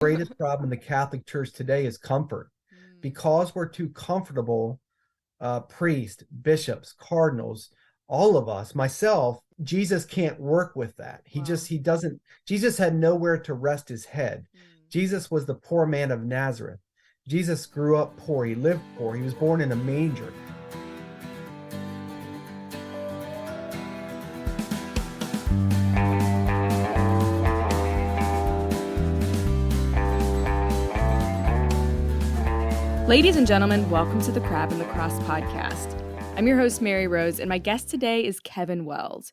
Greatest problem in the Catholic Church today is comfort. Because we're too comfortable, priests, bishops, cardinals, all of us, myself, Jesus can't work with that. He doesn't, Jesus had nowhere to rest his head. Jesus was the poor man of Nazareth. Jesus grew up poor. He lived poor. He was born in a manger. Ladies and gentlemen, welcome to the Crab and the Cross podcast. I'm your host, Mary Rose, and my guest today is Kevin Wells.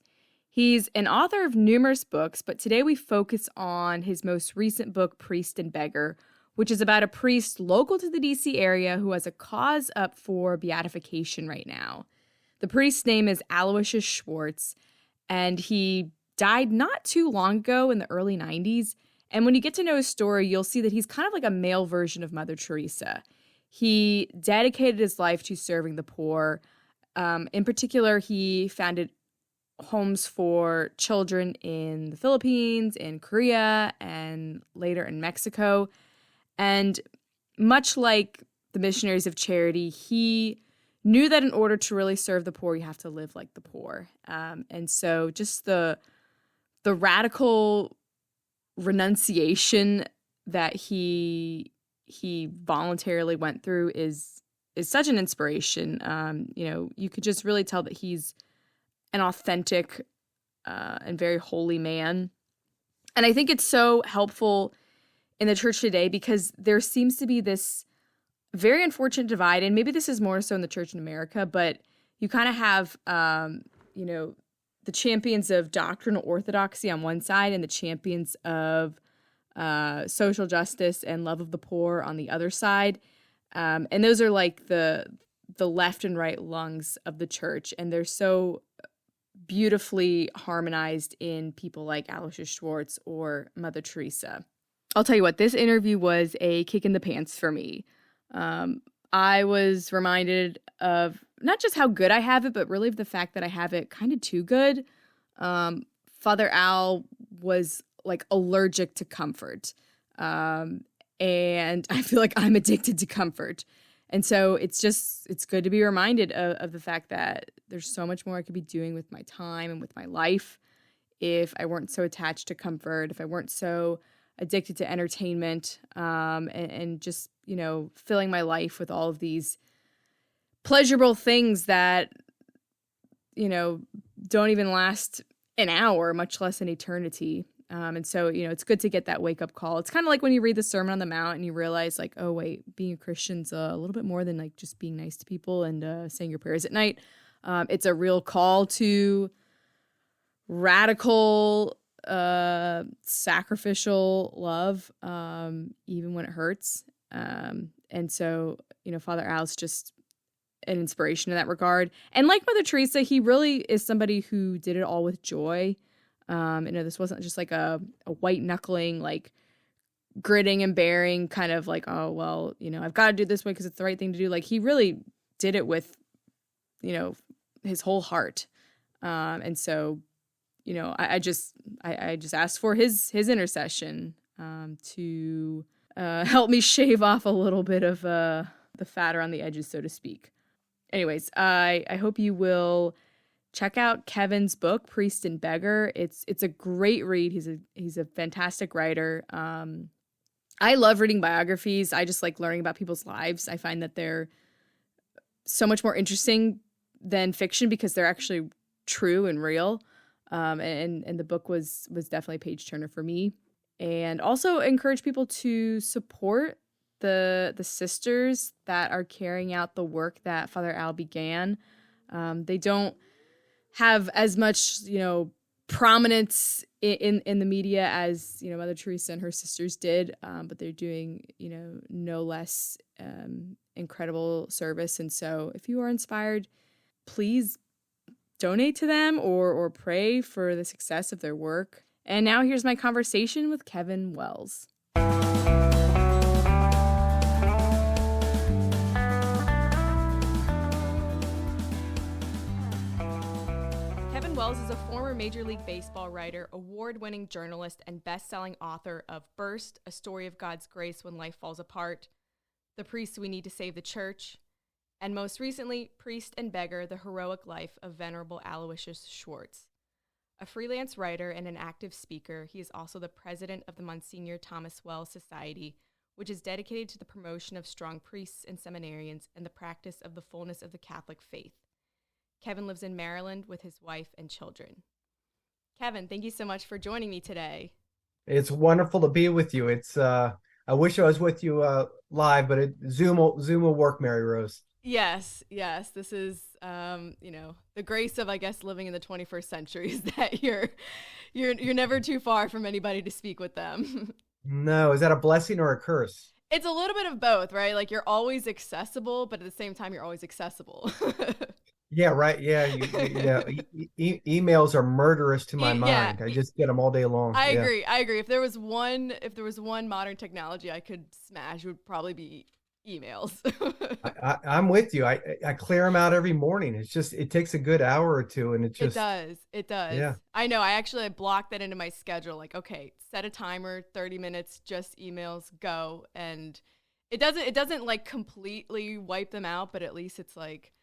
He's an author of numerous books, but today we focus on his most recent book, Priest and Beggar, which is about a priest local to the DC area who has a cause up for beatification right now. The priest's name is Aloysius Schwartz, and he died not too long ago in the early 90s. And when you get to know his story, you'll see that he's kind of like a male version of Mother Teresa. He dedicated his life to serving the poor. In particular, he founded homes for children in the Philippines, in Korea, and later in Mexico. And much like the missionaries of charity, he knew that in order to really serve the poor, you have to live like the poor. And so just the radical renunciation that he voluntarily went through is such an inspiration. You could just really tell that he's an authentic and very holy man. And I think it's so helpful in the church today because there seems to be this very unfortunate divide, and maybe this is more so in the church in America, but you kind of have, the champions of doctrinal orthodoxy on one side and the champions of social justice and love of the poor on the other side. And those are like the left and right lungs of the church. And they're so beautifully harmonized in people like Aloysius Schwartz or Mother Teresa. I'll tell you what, this interview was a kick in the pants for me. I was reminded of not just how good I have it, but really of the fact that I have it kind of too good. Father Al was like allergic to comfort. And I feel like I'm addicted to comfort. And so it's good to be reminded of the fact that there's so much more I could be doing with my time and with my life if I weren't so attached to comfort, if I weren't so addicted to entertainment, and just, filling my life with all of these pleasurable things that, don't even last an hour, much less an eternity. And so, it's good to get that wake-up call. It's kind of like when you read the Sermon on the Mount and you realize, like, oh, wait, being a Christian's a little bit more than, like, just being nice to people and saying your prayers at night. It's a real call to radical, sacrificial love, even when it hurts. And so, Father Al's just an inspiration in that regard. And like Mother Teresa, he really is somebody who did it all with joy. This wasn't just like a white knuckling, like gritting and bearing kind of like, oh, well, I've got to do this way because it's the right thing to do. Like he really did it with, his whole heart. And so, I just asked for his intercession, to, help me shave off a little bit of, the fat around the edges, so to speak. Anyways, I hope you will check out Kevin's book, Priest and Beggar. It's a great read. He's a fantastic writer. I love reading biographies. I just like learning about people's lives. I find that they're so much more interesting than fiction because they're actually true and real. And the book was definitely a page turner for me. And also encourage people to support the sisters that are carrying out the work that Father Al began. They don't have as much, prominence in the media as, Mother Teresa and her sisters did, but they're doing, no less incredible service. And so if you are inspired, please donate to them or pray for the success of their work. And now here's my conversation with Kevin Wells. Wells is a former former Major League Baseball writer, award-winning journalist, and best-selling author of Burst, A Story of God's Grace When Life Falls Apart, The Priests We Need to Save the Church, and most recently, Priest and Beggar, The Heroic Life of Venerable Aloysius Schwartz. A freelance writer and an active speaker, he is also the president of the Monsignor Thomas Wells Society, which is dedicated to the promotion of strong priests and seminarians and the practice of the fullness of the Catholic faith. Kevin lives in Maryland with his wife and children. Kevin, thank you so much for joining me today. It's wonderful to be with you. I wish I was with you live, but Zoom will work, Mary Rose. Yes. This is, the grace of, I guess, living in the 21st century is that you're never too far from anybody to speak with them. No, is that a blessing or a curse? It's a little bit of both, right? Like you're always accessible, but at the same time, you're always accessible. Yeah, right. Yeah, emails are murderous to my mind. I just get them all day long. I agree. If there was one modern technology I could smash, it would probably be emails. I'm with you. I clear them out every morning. It takes a good hour or two, and it does. Yeah. I know. I blocked that into my schedule. Like, okay, set a timer, 30 minutes, just emails, go. And it doesn't like completely wipe them out, but at least it's like,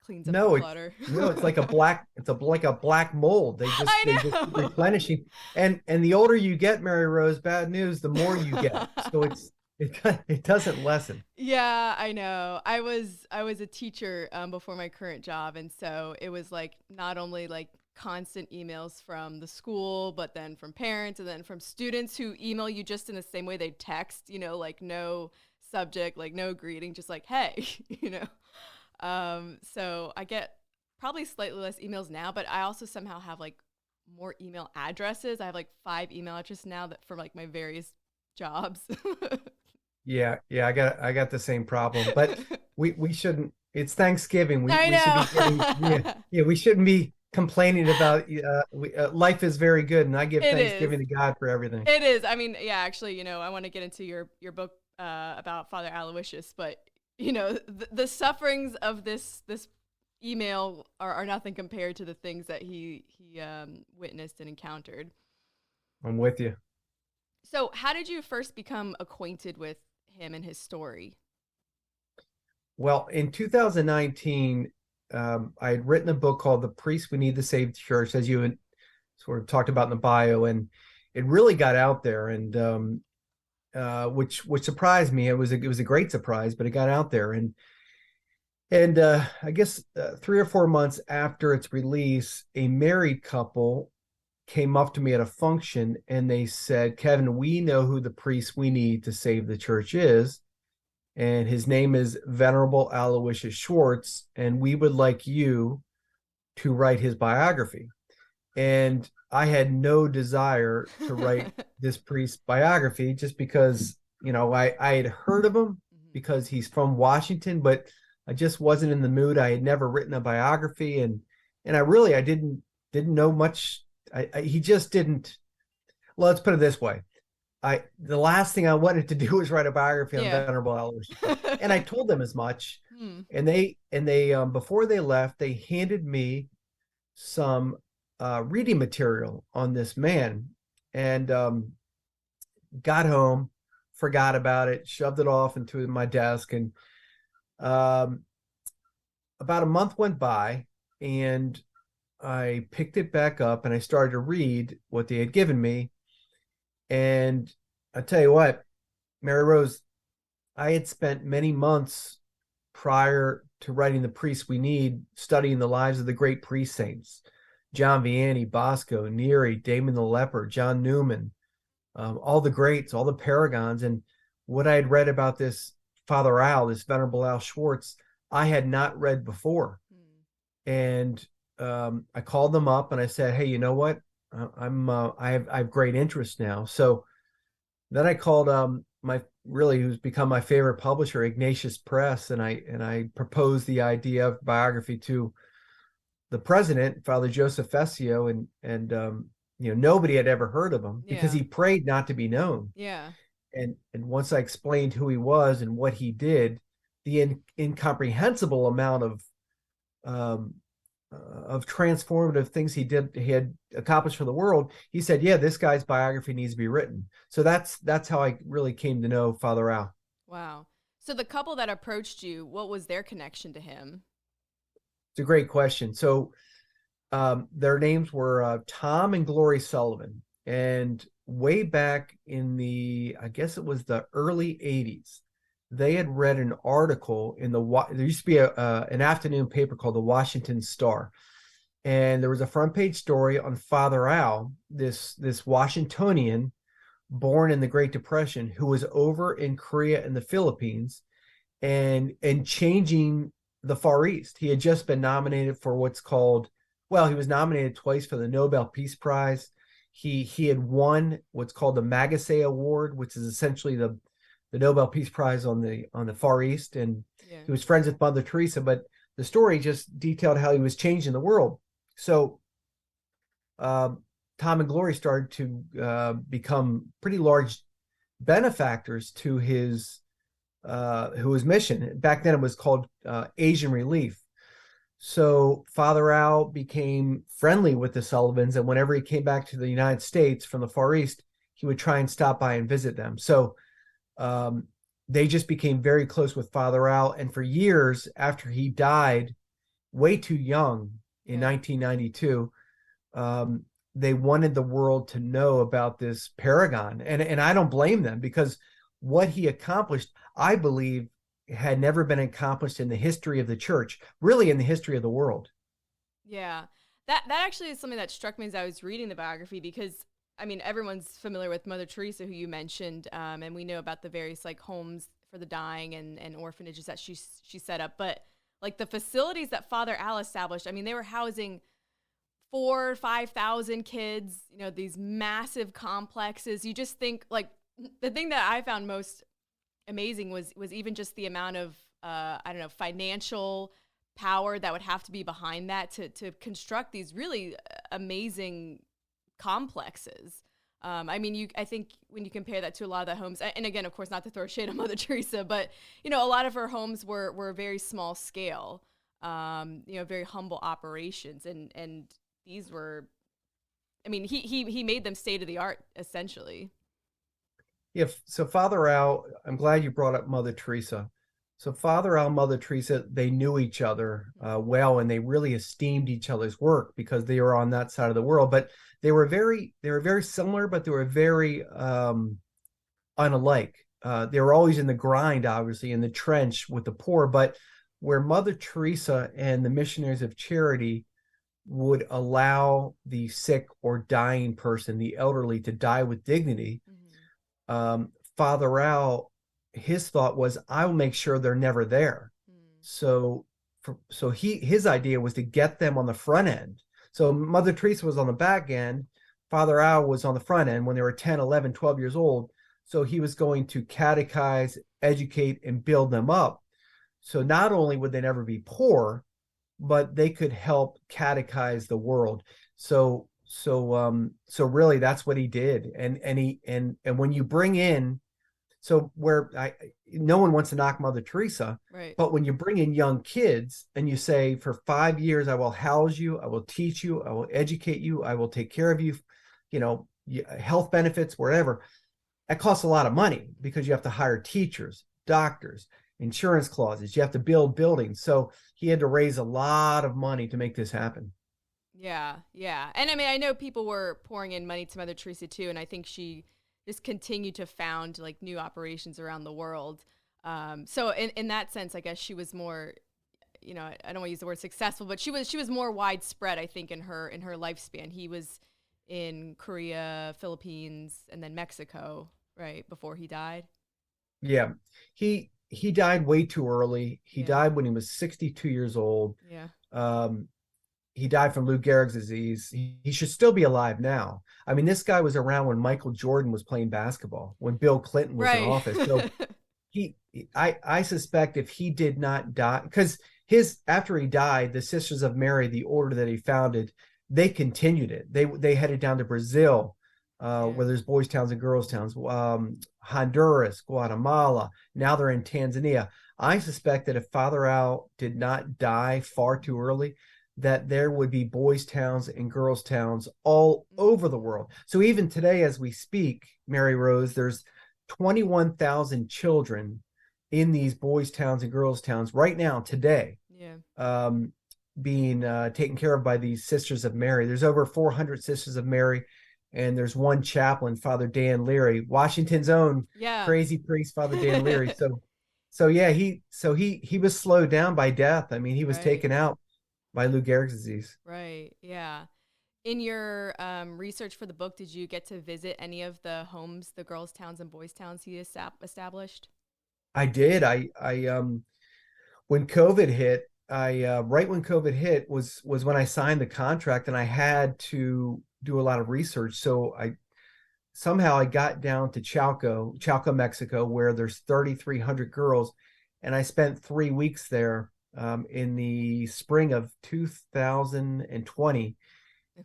cleans up the clutter. It's like a black mold. They just keep replenishing. And the older you get, Mary Rose, bad news, the more you get. So it doesn't lessen. Yeah, I know. I was a teacher before my current job, and so it was like not only like constant emails from the school, but then from parents and then from students who email you just in the same way they text, like no subject, like no greeting, just like, hey, So I get probably slightly less emails now, but I also somehow have like more email addresses. I have like 5 email addresses now that for like my various jobs. Yeah, I got the same problem, but we shouldn't. It's Thanksgiving. I know. We shouldn't be complaining about. Life is very good, and I give Thanksgiving to God for everything. It is. I mean, yeah. Actually, I want to get into your book about Father Aloysius, but the sufferings of this email are nothing compared to the things that he witnessed and encountered. I'm with you. So how did you first become acquainted with him and his story? Well, in 2019, I had written a book called The Priests We Need to Save the Church, as you had sort of talked about in the bio, and it really got out there, and which surprised me. It was a great surprise, but it got out there, and I guess 3 or 4 months after its release, a married couple came up to me at a function, and they said, "Kevin, we know who the priest we need to save the church is, and his name is Venerable Aloysius Schwartz, and we would like you to write his biography." And I had no desire to write this priest's biography, just because, I had heard of him because he's from Washington, but I just wasn't in the mood. I had never written a biography, and I didn't know much. He just didn't. Well, let's put it this way. The last thing I wanted to do was write a biography on Venerable Aloysius, and I told them as much. And they before they left, they handed me some reading material on this man, and got home, forgot about it, shoved it off into my desk, and about a month went by, and I picked it back up and I started to read what they had given me. And I tell you what, Mary Rose, I had spent many months prior to writing The Priests We Need studying the lives of the great priest saints: John Vianney, Bosco, Neri, Damon the Leper, John Newman, all the greats, all the paragons. And what I had read about this Father Al, this Venerable Al Schwartz, I had not read before. And I called them up and I said, "Hey, you know what? I have great interest now." So then I called who's become my favorite publisher, Ignatius Press, and I proposed the idea of biography to the president, Father Joseph Fessio, and nobody had ever heard of him because he prayed not to be known. Yeah. And once I explained who he was and what he did, the incomprehensible amount of of transformative things he had accomplished for the world, he said, yeah, this guy's biography needs to be written. So that's how I really came to know Father Al. Wow. So the couple that approached you, what was their connection to him? It's a great question. So their names were Tom and Glory Sullivan. And way back in I guess it was the early 80s, they had read an article in there used to be an afternoon paper called the Washington Star. And there was a front page story on Father Al, this Washingtonian born in the Great Depression, who was over in Korea and the Philippines and changing the Far East. He had just been nominated for he was nominated twice for the Nobel Peace Prize. He had won what's called the Magsaysay Award, which is essentially the Nobel Peace Prize on the Far East, and he was friends with Mother Teresa. But the story just detailed how he was changing the world. So Tom and Glory started to become pretty large benefactors to his mission. Back then, it was called Asian Relief. So Father Al became friendly with the Sullivans, and whenever he came back to the United States from the Far East, he would try and stop by and visit them. So they just became very close with Father Al, and for years after he died, way too young in 1992, they wanted the world to know about this paragon, and I don't blame them, because what he accomplished, I believe, had never been accomplished in the history of the church, really in the history of the world. Yeah, that actually is something that struck me as I was reading the biography, because I mean, everyone's familiar with Mother Teresa, who you mentioned, and we know about the various like homes for the dying and orphanages that she set up. But like the facilities that Father Al established, I mean, they were housing 4,000 or 5,000 kids. You know, these massive complexes. You just think, like, the thing that I found most amazing was even just the amount of I don't know, financial power that would have to be behind that to construct these really amazing complexes. I mean, I think when you compare that to a lot of the homes, and again, of course, not to throw shade on Mother Teresa, but you know, a lot of her homes were very small scale, you know, very humble operations, and these were, I mean, he made them state of the art essentially. Yeah. So Father Al, I'm glad you brought up Mother Teresa. So Father Al and Mother Teresa, they knew each other well, and they really esteemed each other's work because they were on that side of the world. But they were very similar, but they were very unalike. They were always in the grind, obviously, in the trench with the poor. But where Mother Teresa and the missionaries of charity would allow the sick or dying person, the elderly, to die with dignity, Father Al, his thought was, I will make sure they're never there. So his idea was to get them on the front end. So Mother Teresa was on the back end. Father Al was on the front end when they were 10, 11, 12 years old. So he was going to catechize, educate, and build them up. So not only would they never be poor, but they could help catechize the world. So really that's what he did. And when you bring in, so no one wants to knock Mother Teresa, right? But when you bring in young kids and you say, for 5 years, I will house you, I will teach you, I will educate you, I will take care of you, you know, health benefits, wherever, that costs a lot of money because you have to hire teachers, doctors, insurance clauses, you have to build buildings. So he had to raise a lot of money to make this happen. Yeah. And I mean, I know people were pouring in money to Mother Teresa too, and I think she just continued to found like new operations around the world. So in that sense, I guess she was more, you know, I don't want to use the word successful, but she was more widespread, I think, in her lifespan. He was in Korea, Philippines, and then Mexico, right, before he died. Yeah. He died way too early. He died when he was 62 years old. Yeah. He died from Lou Gehrig's disease. He should still be alive now. I mean, this guy was around when Michael Jordan was playing basketball, when Bill Clinton was in office. So I suspect if he did not die, because after he died, the Sisters of Mary, the order that he founded, they continued it. They headed down to Brazil, where there's boys' towns and girls' towns, Honduras, Guatemala. Now they're in Tanzania. I suspect that if Father Al did not die far too early, that there would be boys' towns and girls' towns all over the world. So even today, as we speak, Mary Rose, there's 21,000 children in these boys' towns and girls' towns right now, today, being taken care of by these Sisters of Mary. There's over 400 Sisters of Mary, and there's one chaplain, Father Dan Leary, Washington's own crazy priest, Father Dan Leary. So yeah, he was slowed down by death. I mean, he was taken out by Lou Gehrig's disease. Right. Yeah. In your research for the book, did you get to visit any of the homes, the girls' towns and boys' towns he established? I did. I when COVID hit, right when COVID hit was when I signed the contract, and I had to do a lot of research. So I got down to Chalco, Mexico, where there's 3,300 girls, and I spent 3 weeks there in the spring of 2020,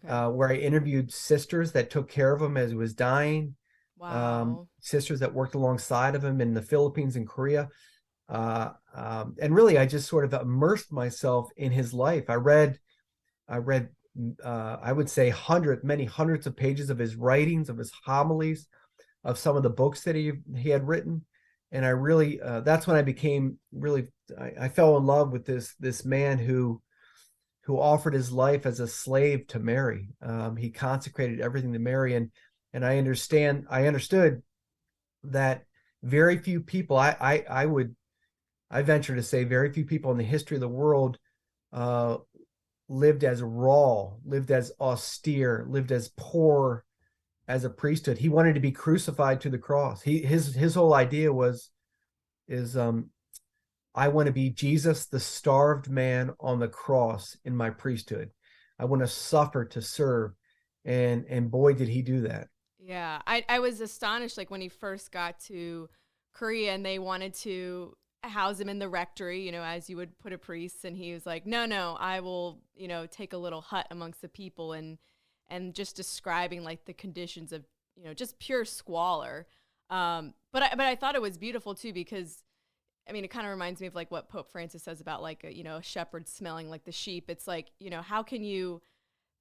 where I interviewed sisters that took care of him as he was dying. Wow. Sisters that worked alongside of him in the Philippines and Korea. And really, I just sort of immersed myself in his life. I read, I would say many hundreds of pages of his writings, of his homilies, of some of the books that he had written. And I really, that's when I became really, I fell in love with this man who offered his life as a slave to Mary. He consecrated everything to Mary. And I understood that very few people, I venture to say very few people in the history of the world lived as raw, lived as austere, lived as poor as a priesthood. He wanted to be crucified to the cross. His whole idea is I want to be Jesus, the starved man on the cross in my priesthood. I want to suffer to serve. And boy, did he do that. Yeah. I was astonished, like when he first got to Korea and they wanted to house him in the rectory, as you would put a priest. And he was like, no, I will, take a little hut amongst the people, and just describing like the conditions of, just pure squalor. But I thought it was beautiful too, because I mean, it kind of reminds me of like what Pope Francis says about like, a shepherd smelling like the sheep. It's like, how can you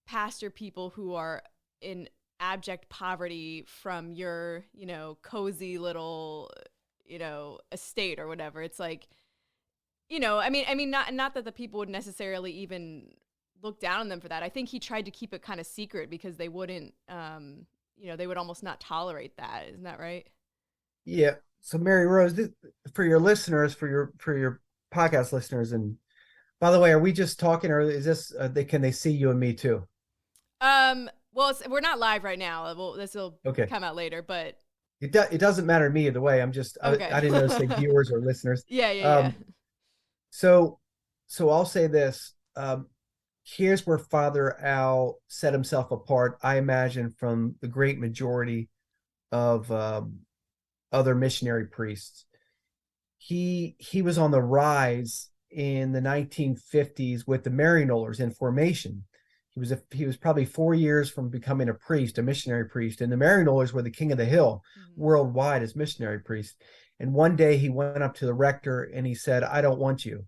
pastor people who are in abject poverty from your, cozy little, estate or whatever? It's like, I mean, not that the people would necessarily even look down on them for that. I think he tried to keep it kind of secret because they wouldn't, they would almost not tolerate that. Isn't that right? Yeah. So Mary Rose, for your listeners, for your podcast listeners, and by the way, are we just talking, or is this can they see you and me too? Well, we're not live right now. This will come out later, but it doesn't matter to me either way. I'm just I didn't know say viewers or listeners. Yeah. So I'll say this. Here's where Father Al set himself apart, I imagine, from the great majority of other missionary priests. He was on the rise in the 1950s with the Maryknollers in formation. He was probably 4 years from becoming a priest, a missionary priest, and the Maryknollers were the king of the hill worldwide as missionary priests. And one day he went up to the rector and he said, "I don't want you."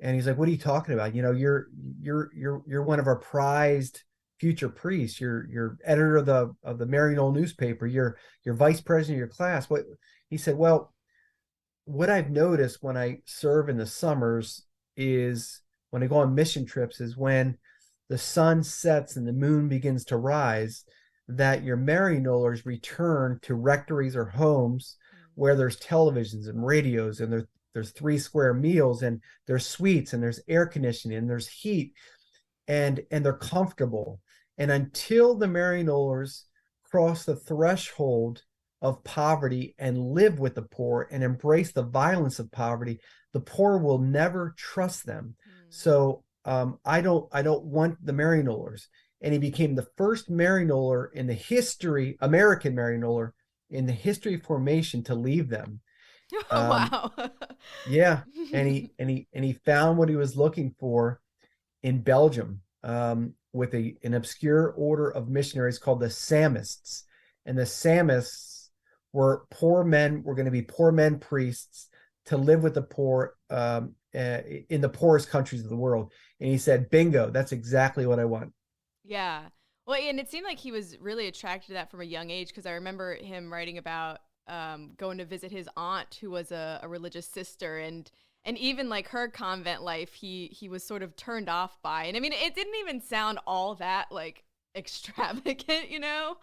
And he's like, "What are you talking about? You're one of our prized future priests. You're editor of the Maryknoll newspaper. You're vice president of your class." What he said, "Well, what I've noticed when I serve in the summers is when I go on mission trips is when the sun sets and the moon begins to rise, that your Maryknollers return to rectories or homes where there's televisions and radios, and there's 3 square meals, and there's suites, and there's air conditioning, and there's heat, and they're comfortable. And until the Maryknollers cross the threshold of poverty and live with the poor and embrace the violence of poverty, the poor will never trust them. So I don't want the Maryknollers." And he became the first Maryknoller in the history, American Maryknoller in the history of formation, to leave them. Wow. Yeah, and he found what he was looking for in Belgium, with an obscure order of missionaries called the Samists. And the Samists were poor men, were going to be poor men priests to live with the poor, in the poorest countries of the world. And he said, bingo, that's exactly what I want. Yeah. Well, and it seemed like he was really attracted to that from a young age, because I remember him writing about going to visit his aunt, who was a religious sister, and even like her convent life, he was sort of turned off by. And I mean, it didn't even sound all that like extravagant, you know?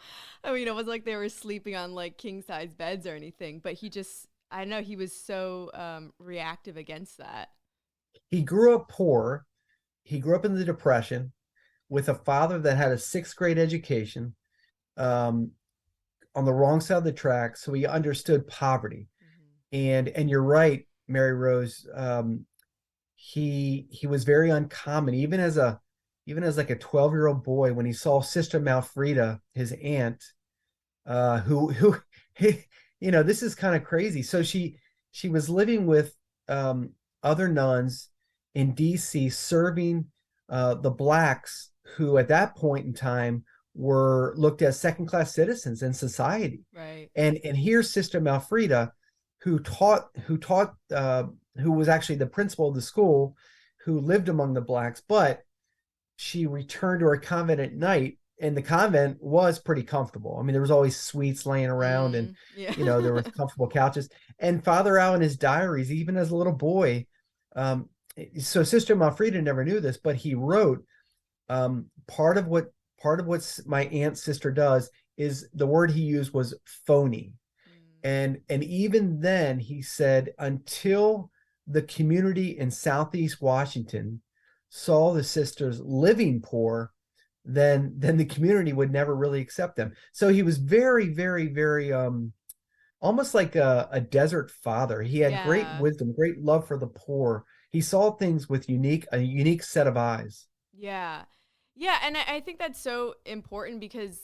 I mean, it was like they were sleeping on like king size beds or anything, but he just, I don't know, he was so reactive against that. He grew up poor. He grew up in the Depression with a father that had a sixth grade education, um, on the wrong side of the track. So he understood poverty. And you're right, Mary Rose. He was very uncommon, even as like a 12-year-old boy, when he saw Sister Malfrida, his aunt, who this is kind of crazy. So she was living with other nuns in DC, serving the blacks, who at that point in time were looked as second-class citizens in society. Right. And here's Sister Malfrida, who was actually the principal of the school, who lived among the blacks, but she returned to her convent at night, and the convent was pretty comfortable. I mean, there was always suites laying around, and Yeah. there was comfortable couches. And Father Al, in his diaries, even as a little boy, so Sister Malfrida never knew this, but he wrote, part of what my aunt's sister does is, the word he used was phony. And even then he said, until the community in Southeast Washington saw the sisters living poor, then the community would never really accept them. So he was very, very, very almost like a desert father. He had great wisdom, great love for the poor. He saw things with a unique set of eyes. Yeah. Yeah. And I think that's so important, because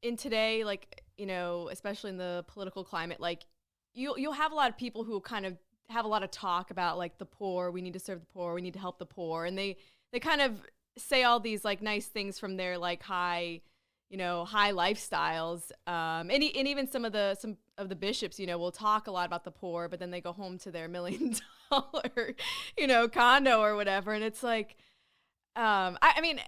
in today, like, especially in the political climate, like you'll have a lot of people who kind of have a lot of talk about like the poor, we need to serve the poor, we need to help the poor. And they kind of say all these like nice things from their like high lifestyles. And even some of the bishops, will talk a lot about the poor, but then they go home to their $1 million, condo or whatever. And it's like, I mean,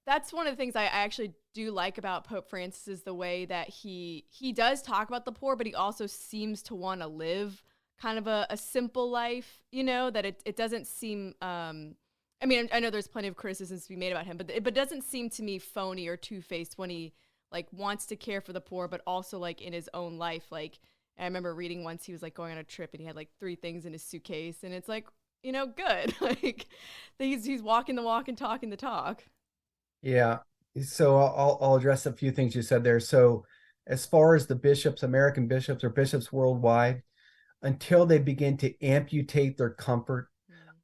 that's one of the things I actually do like about Pope Francis, is the way that he does talk about the poor, but he also seems to want to live kind of a simple life, that it doesn't seem, I mean, I know there's plenty of criticisms to be made about him, but it doesn't seem to me phony or two-faced when he like wants to care for the poor, but also like in his own life. Like, I remember reading once he was like going on a trip and he had like 3 things in his suitcase, and it's like, good. Like he's walking the walk and talking the talk. Yeah. So I'll address a few things you said there. So as far as the bishops, American bishops or bishops worldwide, until they begin to amputate their comfort,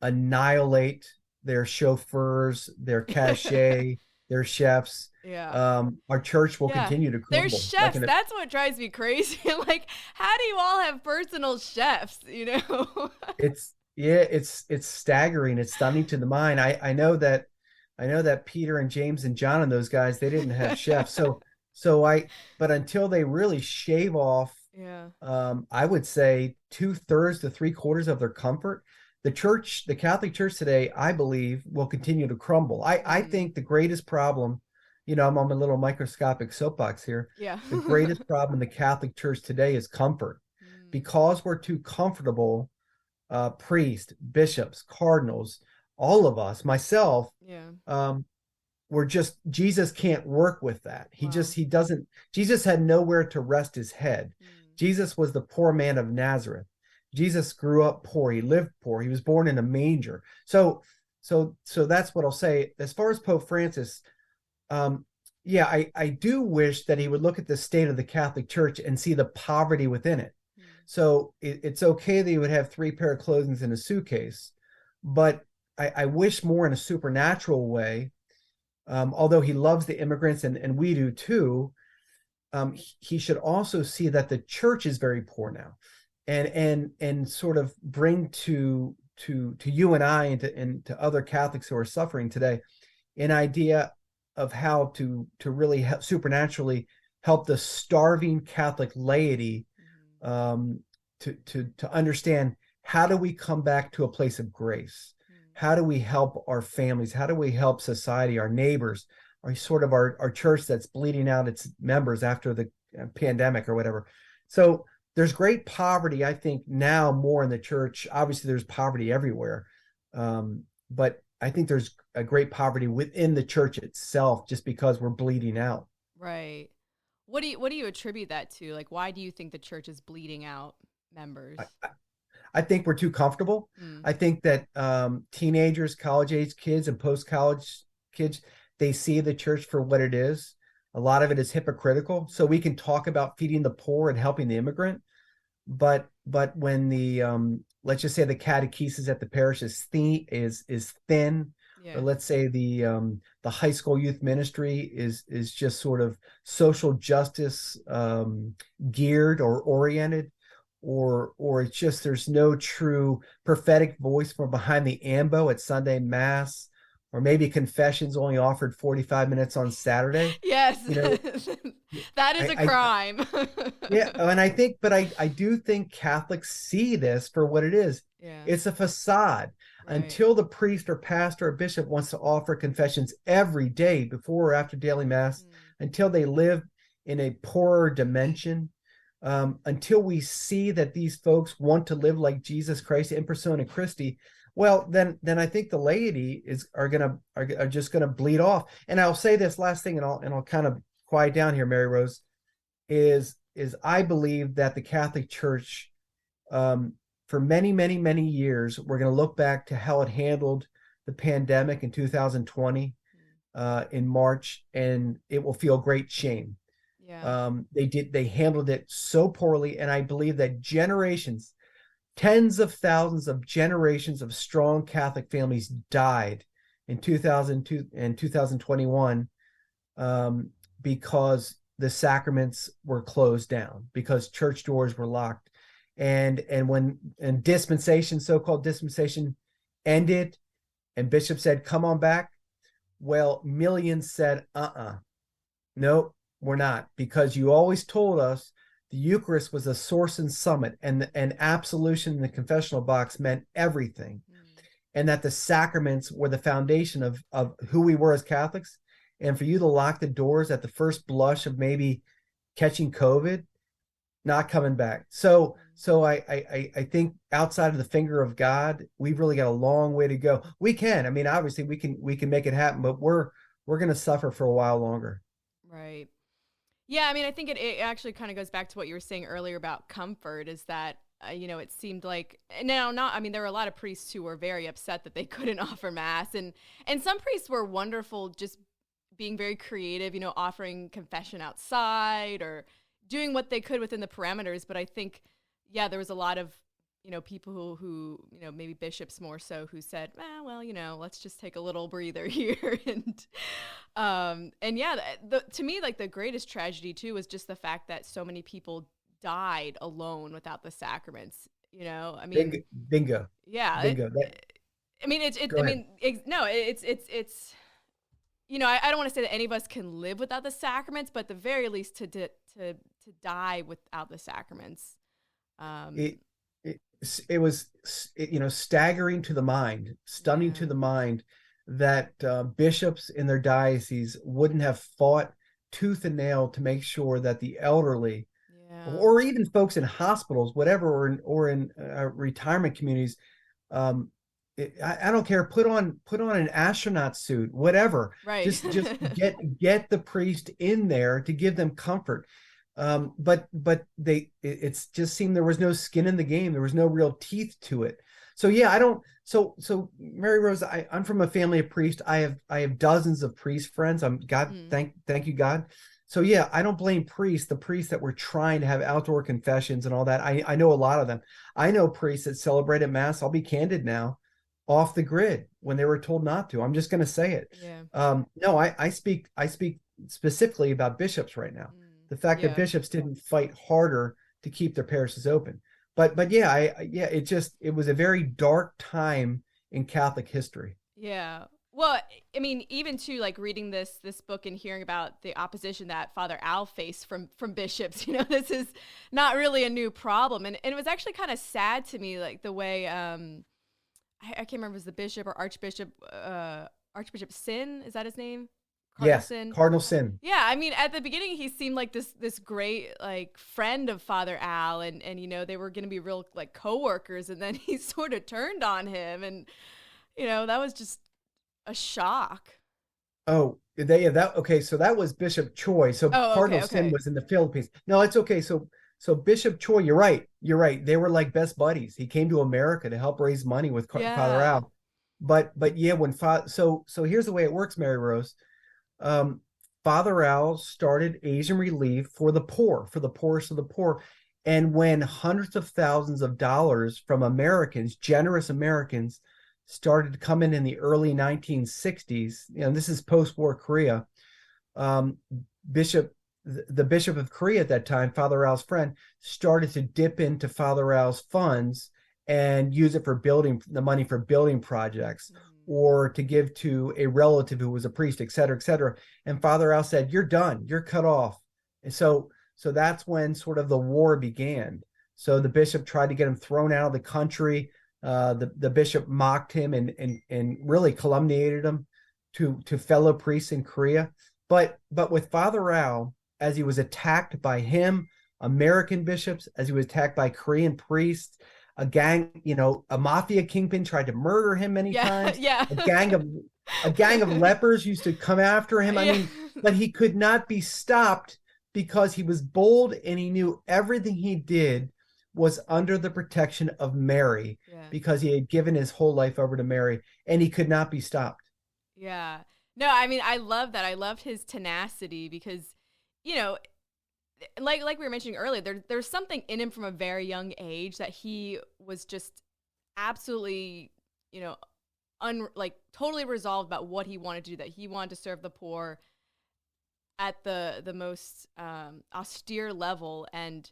annihilate their chauffeurs, their cachet, their chefs, our church will continue to crumble. They're chefs. That's what drives me crazy. Like, how do you all have personal chefs? It's staggering. It's stunning to the mind. I know that Peter and James and John and those guys, they didn't have chefs. But until they really shave off, I would say 2/3 to 3/4 of their comfort, the Catholic Church today, I believe, will continue to crumble. I think the greatest problem, I'm on my little microscopic soapbox here. Yeah. The greatest problem in the Catholic Church today is comfort. Because we're too comfortable, priests, bishops, cardinals, all of us, myself, Jesus can't work with that. Jesus had nowhere to rest his head. Jesus was the poor man of Nazareth. Jesus grew up poor. He lived poor. He was born in a manger. So that's what I'll say. As far as Pope Francis, I do wish that he would look at the state of the Catholic Church and see the poverty within it. So it's okay that he would have 3 pair of clothing in a suitcase, but I wish more in a supernatural way. Although he loves the immigrants, and we do too, he should also see that the church is very poor now, and sort of bring to you and I and to other Catholics who are suffering today an idea of how to really supernaturally help the starving Catholic laity to understand how do we come back to a place of grace? How do we help our families? How do we help society, our neighbors, or sort of our church that's bleeding out its members after the pandemic or whatever? So there's great poverty, I think, now more in the church. Obviously, there's poverty everywhere. But I think there's a great poverty within the church itself just because we're bleeding out. Right. What do you attribute that to? Like, why do you think the church is bleeding out members? I think we're too comfortable. I think that teenagers, college-age kids, and post-college kids, they see the church for what it is. A lot of it is hypocritical. So we can talk about feeding the poor and helping the immigrant, but when the let's just say the catechesis at the parish is thin, Yeah. or let's say the high school youth ministry is just sort of social justice geared or oriented, or it's just there's no true prophetic voice from behind the ambo at Sunday Mass, or maybe confessions only offered 45 minutes on Saturday. Yes, You know, that is a crime. yeah, and I do think Catholics see this for what it is. Yeah. It's a facade. Right. Until the priest or pastor or bishop wants to offer confessions every day before or after daily Mass, until they live in a poorer dimension, until we see that these folks want to live like Jesus Christ in persona Christi, well, then I think the laity are just gonna bleed off. And I'll say this last thing, and I'll kind of quiet down here, Mary Rose, is I believe that the Catholic Church, for many, many, many years, we're going to look back to how it handled the pandemic in 2020 in March, and it will feel great shame. Yeah. They handled it so poorly, and I believe that generations, tens of thousands of generations of strong Catholic families died in 2002 and 2021 because the sacraments were closed down, because church doors were locked. And when dispensation, so-called dispensation, ended and bishop said, come on back, well, millions said, nope, we're not, because you always told us the Eucharist was a source and summit, and absolution in the confessional box meant everything, and that the sacraments were the foundation of who we were as Catholics. And for you to lock the doors at the first blush of maybe catching COVID, not coming back. So I think outside of the finger of God, we've really got a long way to go. We can, I mean, obviously we can make it happen, but we're going to suffer for a while longer. Right. Yeah. I mean, I think it actually kind of goes back to what you were saying earlier about comfort, is that, it seemed like there were a lot of priests who were very upset that they couldn't offer Mass, and some priests were wonderful, just being very creative, offering confession outside or doing what they could within the parameters. But I think, there was a lot of, people who maybe bishops more so, who said, let's just take a little breather here. To me, like, the greatest tragedy too was just the fact that so many people died alone without the sacraments. I mean, bingo. Yeah. Bingo. I don't want to say that any of us can live without the sacraments, but at the very least to die without the sacraments. It was staggering to the mind, stunning to the mind, that bishops in their diocese wouldn't have fought tooth and nail to make sure that the elderly, or even folks in hospitals, whatever, or in retirement communities, I don't care, put on an astronaut suit, whatever, right? Just get the priest in there to give them comfort. But it's just seemed there was no skin in the game. There was no real teeth to it. So so Mary Rose, I'm from a family of priests. I have dozens of priest friends. Thank you, God. So I don't blame the priests that were trying to have outdoor confessions and all that. I know a lot of them. I know priests that celebrated Mass, I'll be candid now, off the grid when they were told not to. I'm just going to say it. No, I speak specifically about bishops right now. The fact that bishops didn't fight harder to keep their parishes open. But it was a very dark time in Catholic history. Yeah. Well, I mean, even to like reading this book and hearing about the opposition that Father Al faced from bishops, this is not really a new problem, and it was actually kind of sad to me, like the way I can't remember if it was the bishop or Archbishop Sin, is that his name? Cardinal Yes, Sin. Cardinal Sin. Yeah, I mean, at the beginning, he seemed like this great like friend of Father Al, and they were going to be real like coworkers, and then he sort of turned on him, and that was just a shock. Oh, okay. So that was Bishop Choi. So Cardinal Sin was in the Philippines. No, it's okay. So Bishop Choi, you're right. You're right. They were like best buddies. He came to America to help raise money with Father Al. But yeah, so here's the way it works, Mary Rose. Father Al started Asian Relief for the poor, for the poorest of the poor. And when hundreds of thousands of dollars from Americans, generous Americans, started to come in the early 1960s, this is post-war Korea, the Bishop of Korea at that time, Father Al's friend, started to dip into Father Al's funds and use it for the money for building projects, or to give to a relative who was a priest, et cetera, et cetera. And Father Al said, "You're done. You're cut off." And so that's when sort of the war began. So the bishop tried to get him thrown out of the country. The bishop mocked him and really calumniated him to fellow priests in Korea. But with Father Al, as he was attacked by him, American bishops, as he was attacked by Korean priests, a gang, a mafia kingpin tried to murder him many times. Yeah. A gang of lepers used to come after him. I mean, but he could not be stopped because he was bold, and he knew everything he did was under the protection of Mary, because he had given his whole life over to Mary, and he could not be stopped. Yeah. No, I mean, I love that. I loved his tenacity because, like we were mentioning earlier, there's something in him from a very young age that he was just absolutely, totally resolved about what he wanted to do, that he wanted to serve the poor at the most austere level. And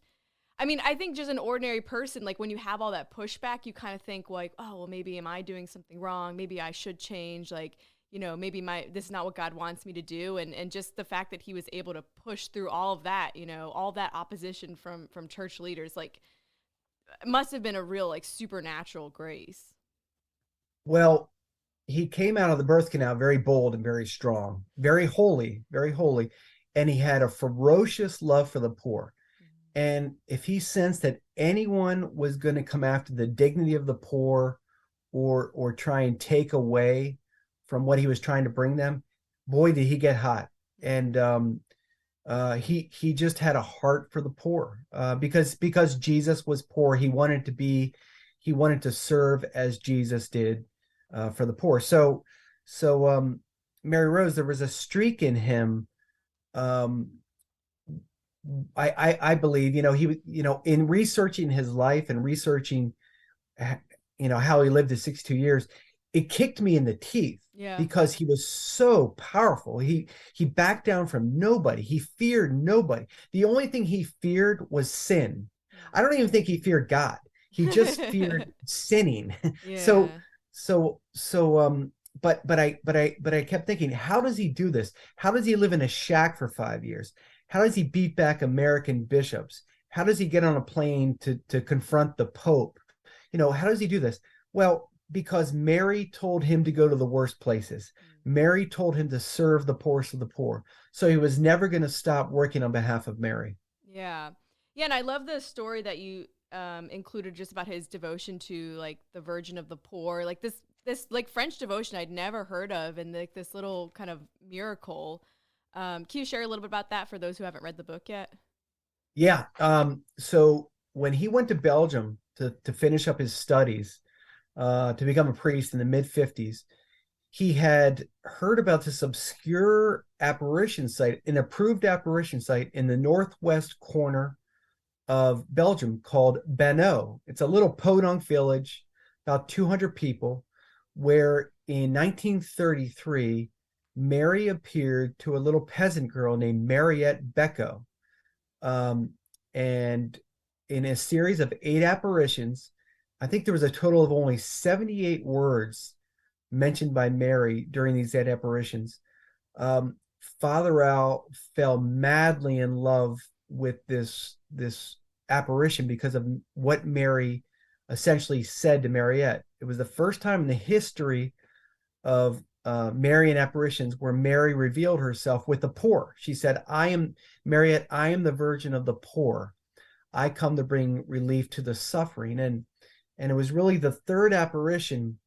I mean, I think just an ordinary person, like when you have all that pushback, you kind of think like, oh, well, maybe am I doing something wrong? Maybe I should change. Like, maybe this is not what God wants me to do. And just the fact that he was able to push through all of that, all that opposition from church leaders, like it must have been a real like supernatural grace. Well, he came out of the birth canal very bold and very strong, very holy, and he had a ferocious love for the poor. And if he sensed that anyone was going to come after the dignity of the poor, or try and take away from what he was trying to bring them, boy, did he get hot. And he just had a heart for the poor, because Jesus was poor. He wanted to serve as Jesus did, for the poor. So Mary Rose, there was a streak in him. I believe, he, in researching his life and researching, how he lived his 62 years, it kicked me in the teeth, because he was so powerful. He backed down from nobody. He feared nobody. The only thing he feared was sin. I don't even think he feared God. He just feared sinning. Yeah. But I kept thinking, how does he do this? How does he live in a shack for 5 years? How does he beat back American bishops? How does he get on a plane to confront the Pope? How does he do this? Well, because Mary told him to go to the worst places. Mary told him to serve the poorest of the poor. So he was never going to stop working on behalf of Mary. Yeah. Yeah, and I love the story that you included just about his devotion to like the Virgin of the Poor, like this like French devotion I'd never heard of, and like this little kind of miracle. Can you share a little bit about that for those who haven't read the book yet? Yeah. So when he went to Belgium to finish up his studies, to become a priest in the mid-50s, he had heard about this obscure apparition site, an approved apparition site in the northwest corner of Belgium called Beno. It's a little podunk village, about 200 people, where in 1933, Mary appeared to a little peasant girl named Mariette Becco. And in a series of 8 apparitions, I think there was a total of only 78 words mentioned by Mary during these dead apparitions. Father Al fell madly in love with this apparition because of what Mary essentially said to Mariette. It was the first time in the history of Marian apparitions where Mary revealed herself with the poor. She said, I am Mariette, I am the virgin of the poor. I come to bring relief to the suffering. And it was really the third apparition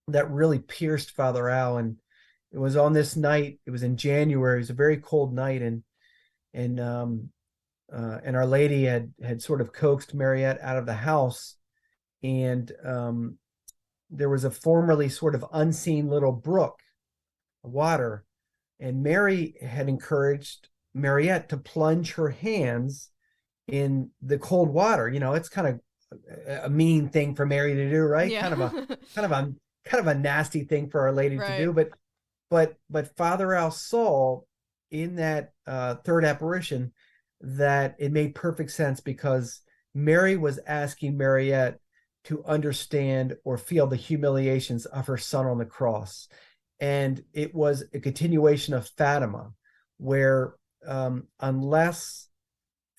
that really pierced Father Al. And it was on this night, it was in January, it was a very cold night, and Our Lady had sort of coaxed Mariette out of the house, and there was a formerly sort of unseen little brook of water, and Mary had encouraged Mariette to plunge her hands in the cold water. It's kind of a mean thing for Mary to do, right? Yeah. kind of a nasty thing for Our Lady to do, but Father Al saw in that third apparition that it made perfect sense, because Mary was asking Mariette to understand or feel the humiliations of her son on the cross. And it was a continuation of Fatima, where unless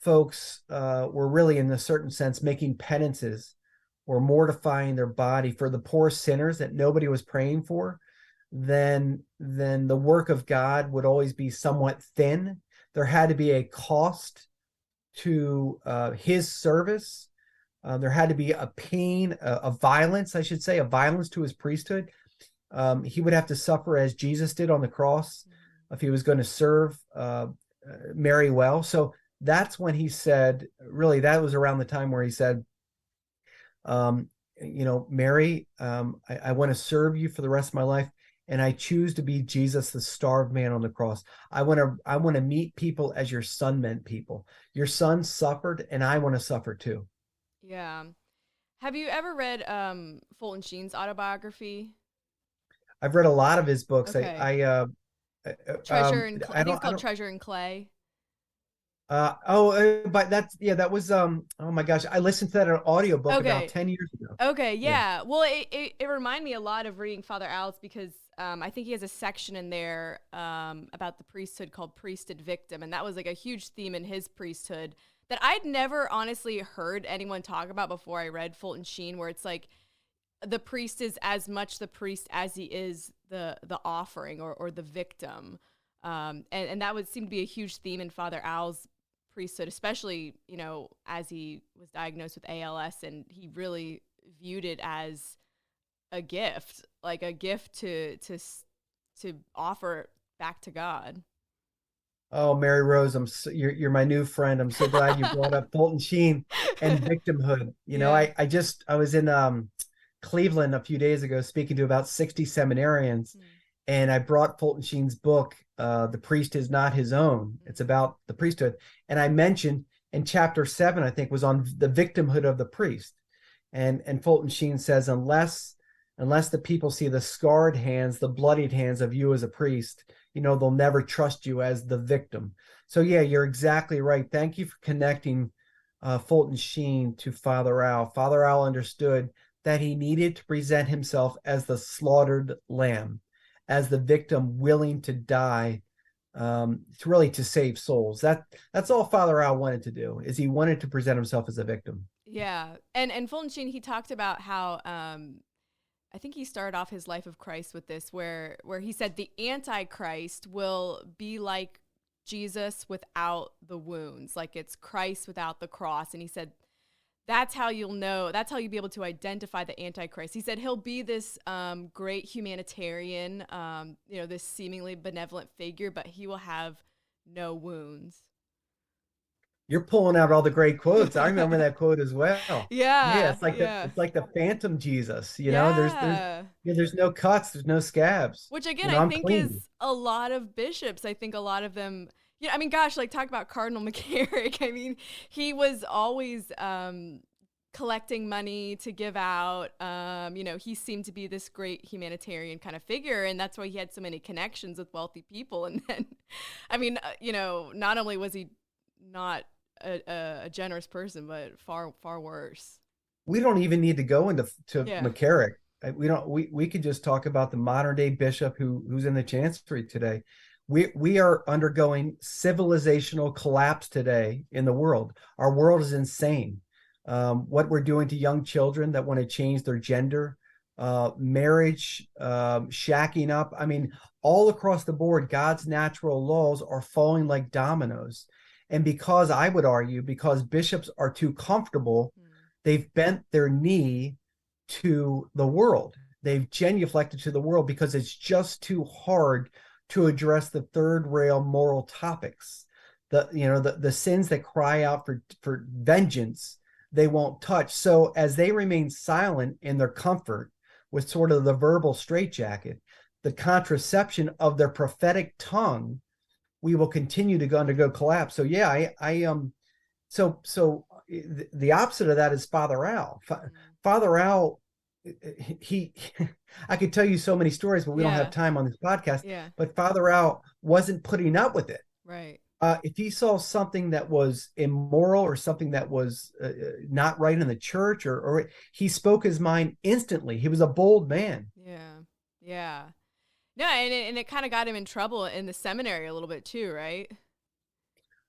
folks were really, in a certain sense, making penances or mortifying their body for the poor sinners that nobody was praying for, then the work of God would always be somewhat thin. There had to be a cost to his service. There had to be a pain, a violence, I should say, a violence to his priesthood. He would have to suffer as Jesus did on the cross if he was going to serve Mary well. So that's when he said, really, that was around the time where he said, Mary, I want to serve you for the rest of my life. And I choose to be Jesus, the starved man on the cross. I want to meet people as your son meant people. Your son suffered, and I want to suffer too. Yeah. Have you ever read Fulton Sheen's autobiography? I've read a lot of his books. Okay. I Treasure and I think it's called Treasure and Clay. But that was oh my gosh, I listened to that in an audiobook about 10 years ago. Okay, yeah. Well, it reminded me a lot of reading Father Al's, because I think he has a section in there about the priesthood called Priested Victim, and that was like a huge theme in his priesthood that I'd never honestly heard anyone talk about before I read Fulton Sheen, where it's like the priest is as much the priest as he is the offering or the victim. And that would seem to be a huge theme in Father Al's priesthood, especially, as he was diagnosed with ALS, and he really viewed it as a gift, like a gift to offer back to God. Oh, Mary Rose, you're my new friend. I'm so glad you brought up Fulton Sheen and victimhood. I was in Cleveland a few days ago speaking to about 60 seminarians, and I brought Fulton Sheen's book, The Priest Is Not His Own. It's about the priesthood. And I mentioned in chapter 7, I think, was on the victimhood of the priest. And Fulton Sheen says, unless the people see the scarred hands, the bloodied hands of you as a priest, they'll never trust you as the victim. So yeah, you're exactly right. Thank you for connecting Fulton Sheen to Father Al. Father Al understood that he needed to present himself as the slaughtered lamb, as the victim willing to die, to save souls. That's all Father Al wanted to do, is he wanted to present himself as a victim. Yeah. And Fulton Sheen, he talked about how I think he started off his Life of Christ with this, where he said the Antichrist will be like Jesus without the wounds, like it's Christ without the cross. And he said, that's how you'll know, that's how you'll be able to identify the Antichrist. He said he'll be this great humanitarian, this seemingly benevolent figure, but he will have no wounds. You're pulling out all the great quotes. I remember that quote as well. Yeah. It's like the phantom Jesus, there's no cuts, there's no scabs. Which again, I think clean. Is a lot of bishops. I think a lot of them, talk about Cardinal McCarrick. I mean, he was always collecting money to give out. He seemed to be this great humanitarian kind of figure, and that's why he had so many connections with wealthy people. And then, not only was he not a generous person, but far worse. We don't even need to go into McCarrick. we could just talk about the modern day bishop who's in the chancery today. We are undergoing civilizational collapse today in the world. Our world is insane. What we're doing to young children that want to change their gender, marriage, shacking up. I mean, all across the board, God's natural laws are falling like dominoes. And because I would argue, because bishops are too comfortable, they've bent their knee to the world. They've genuflected to the world because it's just too hard to address the third rail moral topics. The sins that cry out for vengeance, they won't touch. So as they remain silent in their comfort with sort of the verbal straitjacket, the contraception of their prophetic tongue, we will continue to undergo collapse. So yeah, so the opposite of that is Father Al. Father Al, he I could tell you so many stories, but we don't have time on this podcast. Yeah. But Father Al wasn't putting up with it. Right. If he saw something that was immoral or something that was not right in the church, or he spoke his mind instantly. He was a bold man. Yeah. Yeah. No, and it kind of got him in trouble in the seminary a little bit too, right?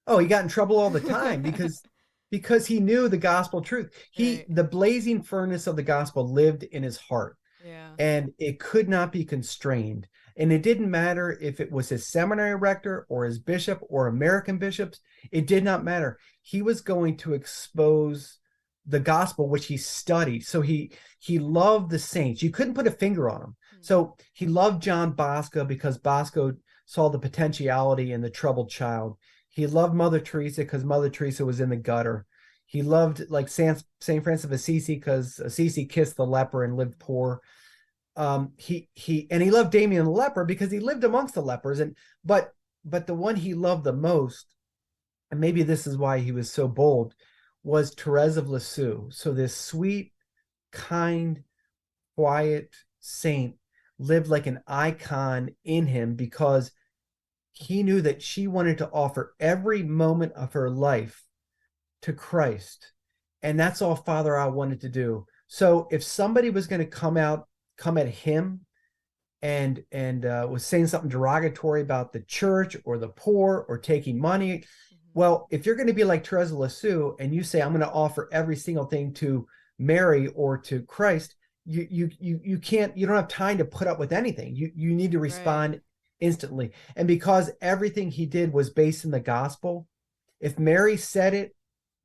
Oh, he got in trouble all the time because he knew the gospel truth. The blazing furnace of the gospel lived in his heart. Yeah. And it could not be constrained. And it didn't matter if it was his seminary rector or his bishop or American bishops. It did not matter. He was going to expose the gospel, which he studied. So he loved the saints. You couldn't put a finger on him. So he loved John Bosco because Bosco saw the potentiality in the troubled child. He loved Mother Teresa because Mother Teresa was in the gutter. He loved like Saint Francis of Assisi because Assisi kissed the leper and lived poor. He loved Damien the leper because he lived amongst the lepers. But the one he loved the most, and maybe this is why he was so bold, was Teresa of Lisieux. So this sweet, kind, quiet saint lived like an icon in him because he knew that she wanted to offer every moment of her life to Christ. And that's all Father Al wanted to do. So if somebody was going to come at him and was saying something derogatory about the church or the poor or taking money, well, if you're going to be like Teresa of Lisieux and you say, I'm going to offer every single thing to Mary or to Christ, you can't, you don't have time to put up with anything. You need to respond instantly. And because everything he did was based in the gospel, if Mary said it,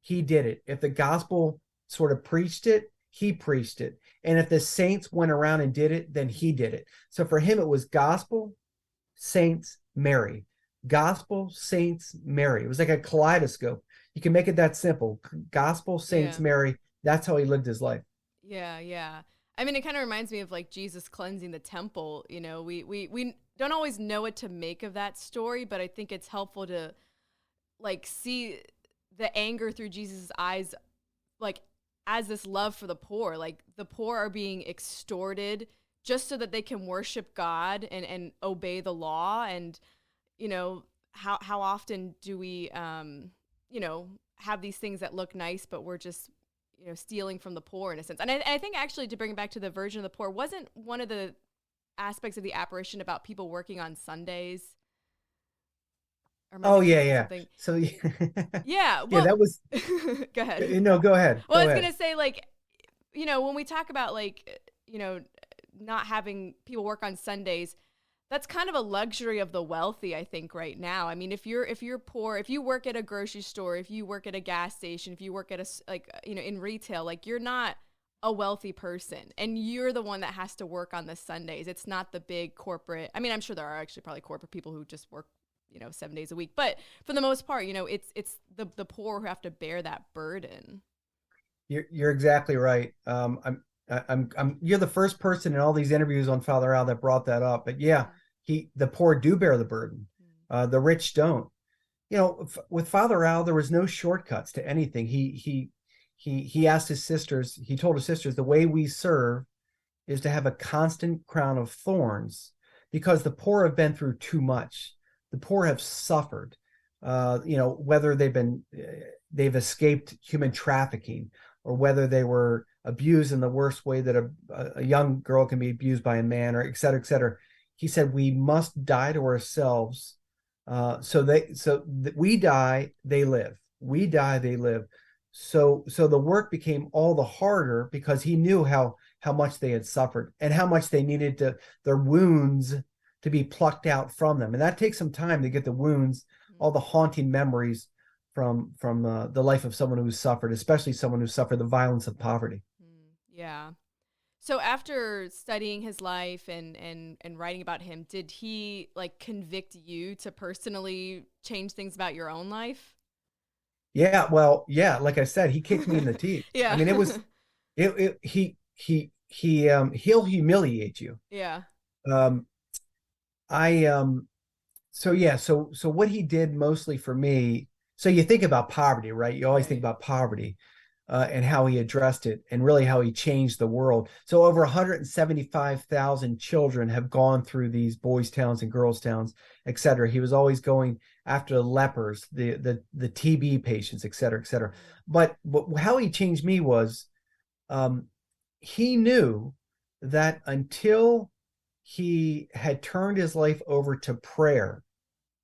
he did it. If the gospel sort of preached it, he preached it. And if the saints went around and did it, then he did it. So for him, it was gospel, saints, Mary. Gospel, saints, Mary. It was like a kaleidoscope. You can make it that simple. Gospel, saints, Mary. That's how he lived his life. Yeah, yeah. I mean, it kind of reminds me of like Jesus cleansing the temple. You know, we don't always know what to make of that story, but I think it's helpful to like see the anger through Jesus' eyes, like as this love for the poor. Like the poor are being extorted just so that they can worship God and obey the law. And, you know, how often do we, you know, have these things that look nice, but we're just, you know, stealing from the poor in a sense. And I think actually, to bring it back to the Virgin of the Poor, wasn't one of the aspects of the apparition about people working on Sundays? Oh yeah. So yeah, well, that was. Go ahead. No, go ahead. Well, I was gonna say, like, you know, when we talk about like, you know, not having people work on Sundays, that's kind of a luxury of the wealthy, I think, right now. I mean, if you're poor, if you work at a grocery store, if you work at a gas station, if you work at a, like, you know, in retail, like, you're not a wealthy person, and you're the one that has to work on the Sundays. It's not the big corporate. I mean, I'm sure there are actually probably corporate people who just work, you know, 7 days a week, but for the most part, you know, it's the poor who have to bear that burden. You're exactly right. You're the first person in all these interviews on Father Al that brought that up. But yeah, the poor do bear the burden. The rich don't. You know, with Father Al, there was no shortcuts to anything. He asked his sisters, he told his sisters, the way we serve is to have a constant crown of thorns, because the poor have been through too much. The poor have suffered, you know, whether they've escaped human trafficking, or whether they were abused in the worst way that a young girl can be abused by a man, or et cetera, et cetera. He said, we must die to ourselves. We die, they live. We die, they live. So the work became all the harder because he knew how much they had suffered and how much they needed their wounds to be plucked out from them. And that takes some time to get the wounds, all the haunting memories from the life of someone who's suffered, especially someone who suffered the violence of poverty. Yeah. So after studying his life and writing about him, did he like convict you to personally change things about your own life? Yeah, well, yeah, like I said, he kicked me in the teeth. Yeah. I mean, he'll humiliate you. Yeah. Um, so yeah, so what he did mostly for me, so you think about poverty, right? You always think about poverty, and how he addressed it and really how he changed the world. So over 175,000 children have gone through these boys' towns and girls' towns, et cetera. He was always going after the lepers, the TB patients, et cetera, et cetera. But how he changed me was, he knew that until he had turned his life over to prayer,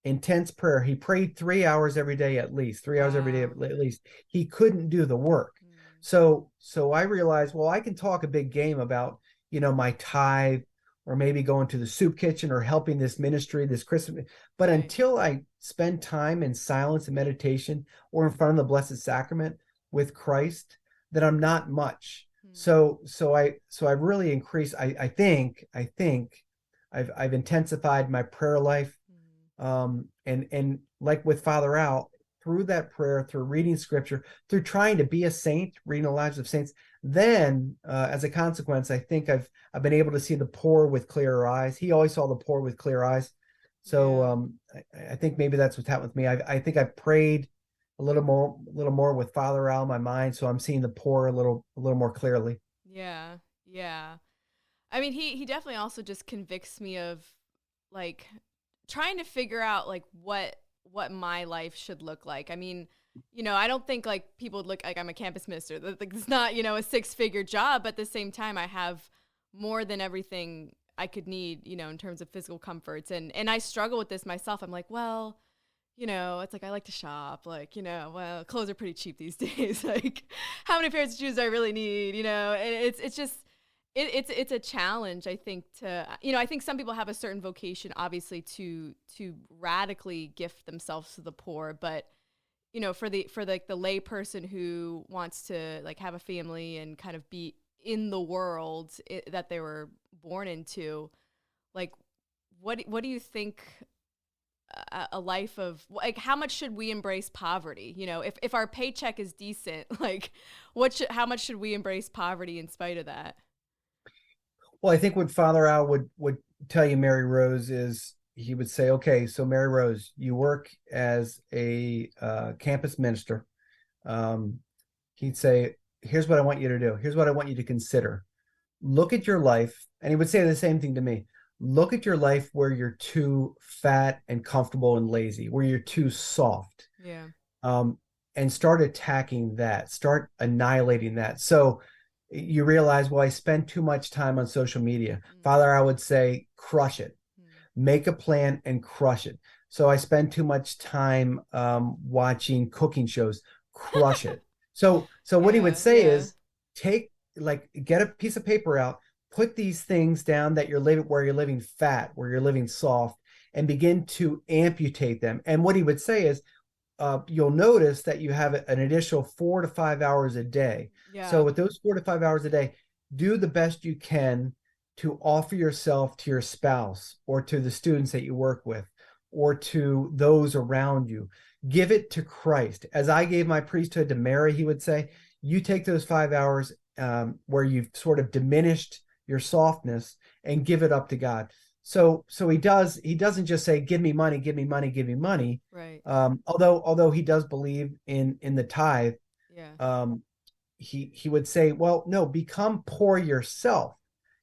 intense prayer, he prayed 3 hours every day, at least 3 hours every day, at least, he couldn't do the work. So I realized, well, I can talk a big game about, my tithe, or maybe going to the soup kitchen or helping this ministry, this Christmas. But until I spend time in silence and meditation or in front of the Blessed Sacrament with Christ, then I'm not much. So I've really increased. I think I've intensified my prayer life. And like with Father Al, through that prayer, through reading scripture, through trying to be a saint, reading the lives of saints, then as a consequence, I think I've been able to see the poor with clearer eyes. He always saw the poor with clear eyes. So I think maybe that's what's happened with me. I think I've prayed a little more with Father Al in my mind, so I'm seeing the poor a little more clearly. Yeah. I mean, he definitely also just convicts me of like trying to figure out like what my life should look like. I mean, I don't think like people would look like I'm a campus minister. Like, it's not, a 6-figure job, but at the same time, I have more than everything I could need, in terms of physical comforts. And I struggle with this myself. I'm like, well, it's like I like to shop, like, well, clothes are pretty cheap these days. Like, how many pairs of shoes do I really need? And it's just, it's a challenge, I think, to, I think some people have a certain vocation, obviously, to radically gift themselves to the poor. But, for the lay person who wants to like have a family and kind of be in the world that they were born into, like, what do you think a life of, like, how much should we embrace poverty? If our paycheck is decent, like, how much should we embrace poverty in spite of that? Well, I think what Father Al would tell you, Mary Rose, is he would say, okay, so Mary Rose, you work as a campus minister. He'd say, here's what I want you to do. Here's what I want you to consider. Look at your life. And he would say the same thing to me. Look at your life where you're too fat and comfortable and lazy, where you're too soft. Yeah. And start attacking that, start annihilating that. So you realize, well, I spend too much time on social media. Father, I would say, crush it. Make a plan and crush it. So I spend too much time watching cooking shows. Crush it. So what he would say is, get a piece of paper out, put these things down that where you're living fat, where you're living soft, and begin to amputate them. And what he would say is, you'll notice that you have an additional 4 to 5 hours a day. Yeah. So with those 4 to 5 hours a day, do the best you can to offer yourself to your spouse or to the students that you work with or to those around you. Give it to Christ. As I gave my priesthood to Mary, he would say, you take those 5 hours where you've sort of diminished your softness and give it up to God. So he doesn't just say, give me money, give me money, give me money. Right. Although he does believe in the tithe. Yeah. He would say, well, no, become poor yourself.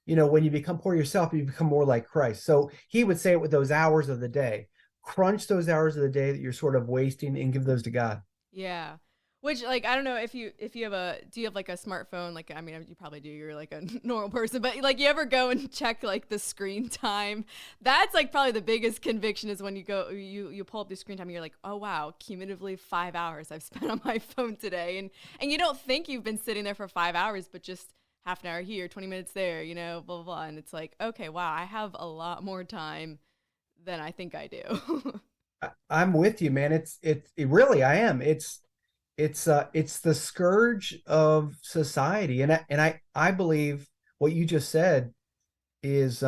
When you become poor yourself, you become more like Christ. So he would say it with those hours of the day. Crunch those hours of the day that you're sort of wasting and give those to God. Yeah. Which, like, I don't know if you do you have like a smartphone? Like, I mean, you probably do. You're like a normal person, but like, you ever go and check like the screen time? That's like probably the biggest conviction is when you pull up the screen time and you're like, oh wow, cumulatively 5 hours I've spent on my phone today, and you don't think you've been sitting there for 5 hours, but just half an hour here, 20 minutes there, blah blah blah, and it's like, okay, wow, I have a lot more time than I think I do. I'm with you, man. It really, I am. It's the scourge of society, and I believe what you just said is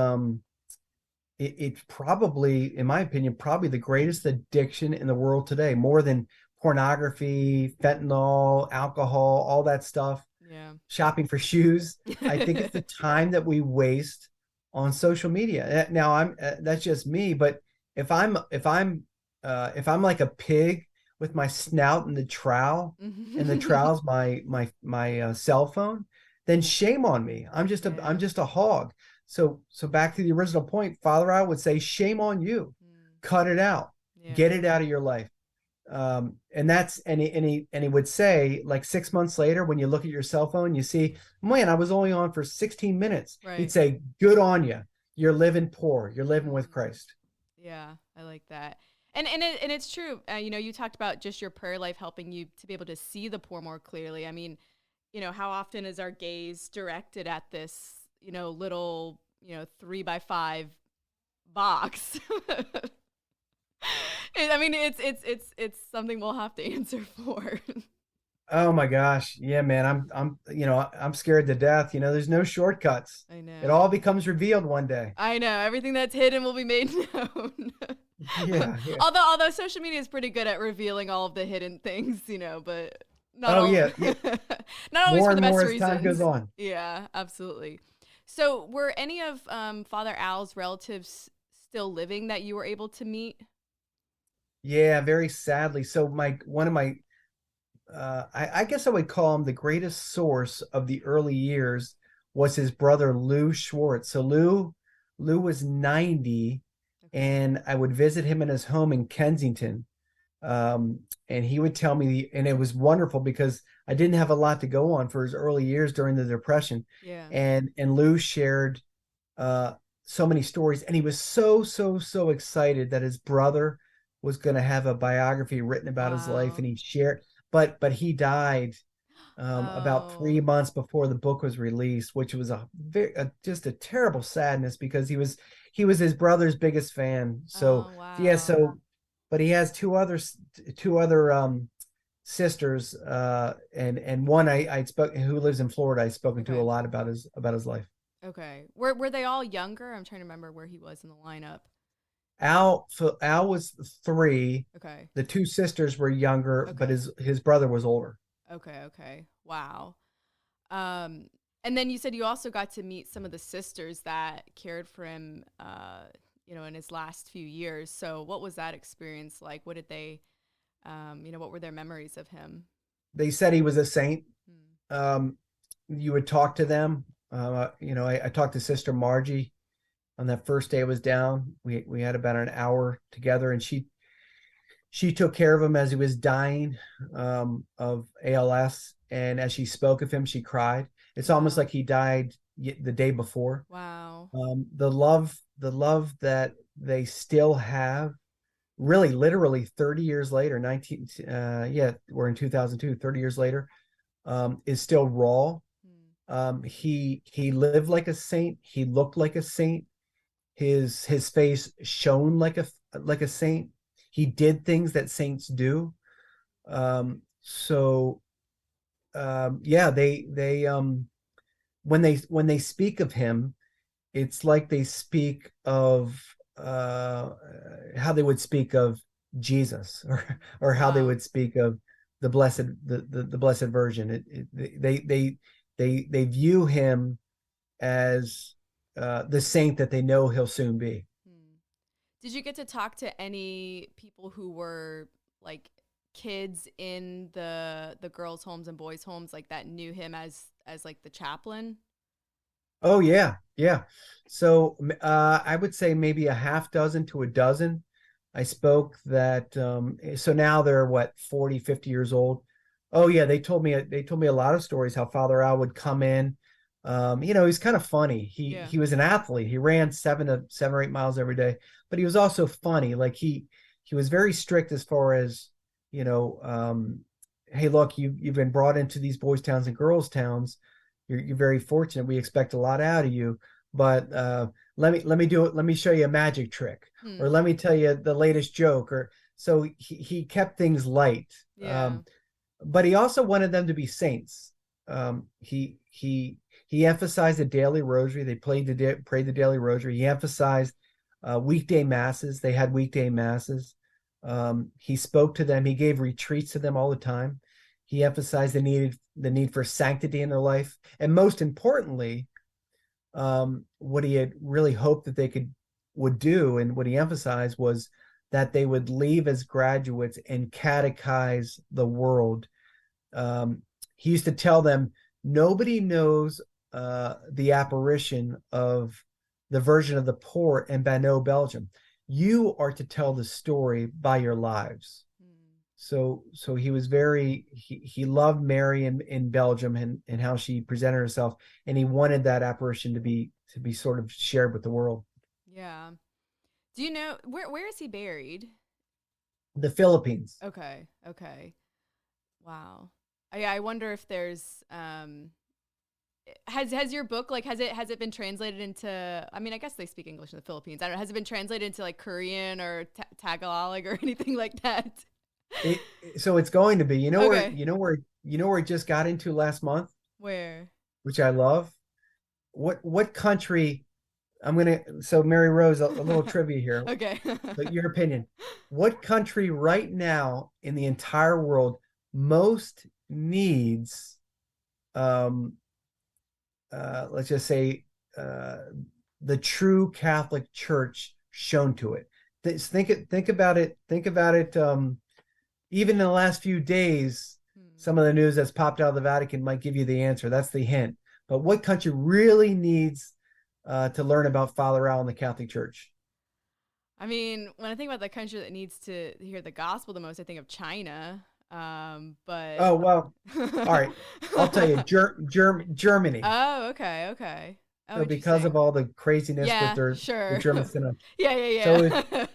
it's probably, in my opinion, probably the greatest addiction in the world today, more than pornography, fentanyl, alcohol, all that stuff. Yeah. Shopping for shoes. I think it's the time that we waste on social media. Now, I'm that's just me, but if I'm like a pig with my snout in the trowel, and the trowel's my cell phone, then shame on me. I'm just a hog. So back to the original point, Father, I would say, shame on you. Cut it out. Yeah. Get it out of your life. And he would say, like 6 months later, when you look at your cell phone, you see, man, I was only on for 16 minutes. Right. He'd say, good on you. You're living poor. You're living with Christ. Yeah, I like that. And it's true. You talked about just your prayer life helping you to be able to see the poor more clearly. I mean, how often is our gaze directed at this, little, 3x5 box? I mean, it's something we'll have to answer for. Oh my gosh. Yeah, man. I'm scared to death. There's no shortcuts. I know. It all becomes revealed one day. I know. Everything that's hidden will be made known. Yeah. Although social media is pretty good at revealing all of the hidden things, but not yeah. not always more for the and best more reasons. as time goes on. Yeah, absolutely. So were any of Father Al's relatives still living that you were able to meet? Yeah, very sadly. So one of my I guess I would call him the greatest source of the early years was his brother Lou Schwartz. So Lou was 90, and I would visit him in his home in Kensington. And he would tell me, and it was wonderful because I didn't have a lot to go on for his early years during the Depression. Yeah. And Lou shared so many stories, and he was so excited that his brother was going to have a biography written about his life, and he shared. But he died about 3 months before the book was released, which was just a terrible sadness because he was his brother's biggest fan. So yeah, but he has two other sisters, and one I spoke, who lives in Florida. I've spoken to a lot about his life. Okay, were they all younger? I'm trying to remember where he was in the lineup. Al was 3. Okay. The 2 sisters were younger, but his brother was older. Okay. Wow. And then you said you also got to meet some of the sisters that cared for him, in his last few years. So what was that experience like? What did they, what were their memories of him? They said he was a saint. You would talk to them. I talked to Sister Margie on that first day I was down. We had about an hour together, and she took care of him as he was dying of ALS. And as she spoke of him, she cried. It's almost like he died the day before. Wow. The love that they still have, really literally 30 years later, we're in 2002, 30 years later, is still raw. He lived like a saint. He looked like a saint. His face shone like a saint. He did things that saints do. They when they speak of him, it's like they speak of how they would speak of Jesus, or how they would speak of the Blessed Virgin. They view him as the saint that they know he'll soon be. Did you get to talk to any people who were like kids in the girls' homes and boys' homes, like that knew him as like the chaplain? Oh yeah. So I would say maybe a half dozen to a dozen. I spoke that so now they're 40, 50 years old. Oh yeah, they told me a lot of stories how Father Al would come in. He's kind of funny. Yeah. He was an athlete. He ran 7 or 8 miles every day, but he was also funny. Like he was very strict as far as, you know, hey, look, you've been brought into these boys' towns and girls' towns. You're very fortunate. We expect a lot out of you, but let me do it. Let me show you a magic trick, or Hmm. let me tell you the latest joke. Or so he kept things light. Yeah. But he also wanted them to be saints. He emphasized the daily rosary. They prayed the daily rosary. He emphasized weekday masses. They had weekday masses. He spoke to them. He gave retreats to them all the time. He emphasized the need for sanctity in their life, and most importantly, what he had really hoped that they would do, and what he emphasized was that they would leave as graduates and catechize the world. um, he used to tell them, nobody knows the apparition of the Virgin of the Poor in Banneau, Belgium. You are to tell the story by your lives. Hmm. So he loved Mary in Belgium, and how she presented herself, and he wanted that apparition to be sort of shared with the world. Yeah. Do you know where is he buried? The Philippines. Okay. Okay. Wow. I wonder if there's has your book, like, has it been translated into, I mean, I guess they speak English in the Philippines. I don't know, has it been translated into like Korean or Tagalog or anything like that? So it's going to be, Okay. where it just got into last month, Where? which I love. What country? So Mary Rose, a little trivia here. Okay. But your opinion, what country right now in the entire world most needs, um let's just say, uh the true Catholic Church shown to it? Think about it. Even in the last few days, Hmm. some of the news that's popped out of the Vatican might give you the answer. That's the hint. But what country really needs to learn about Father Al and the Catholic Church? I mean, when I think about the country that needs to hear the gospel the most, I think of China. But Oh, well, all right. I'll tell you, Germany. oh, okay, okay. Oh, So because of interesting. all the craziness with Yeah, their sure. German cinema, Yeah, so yeah, it yeah.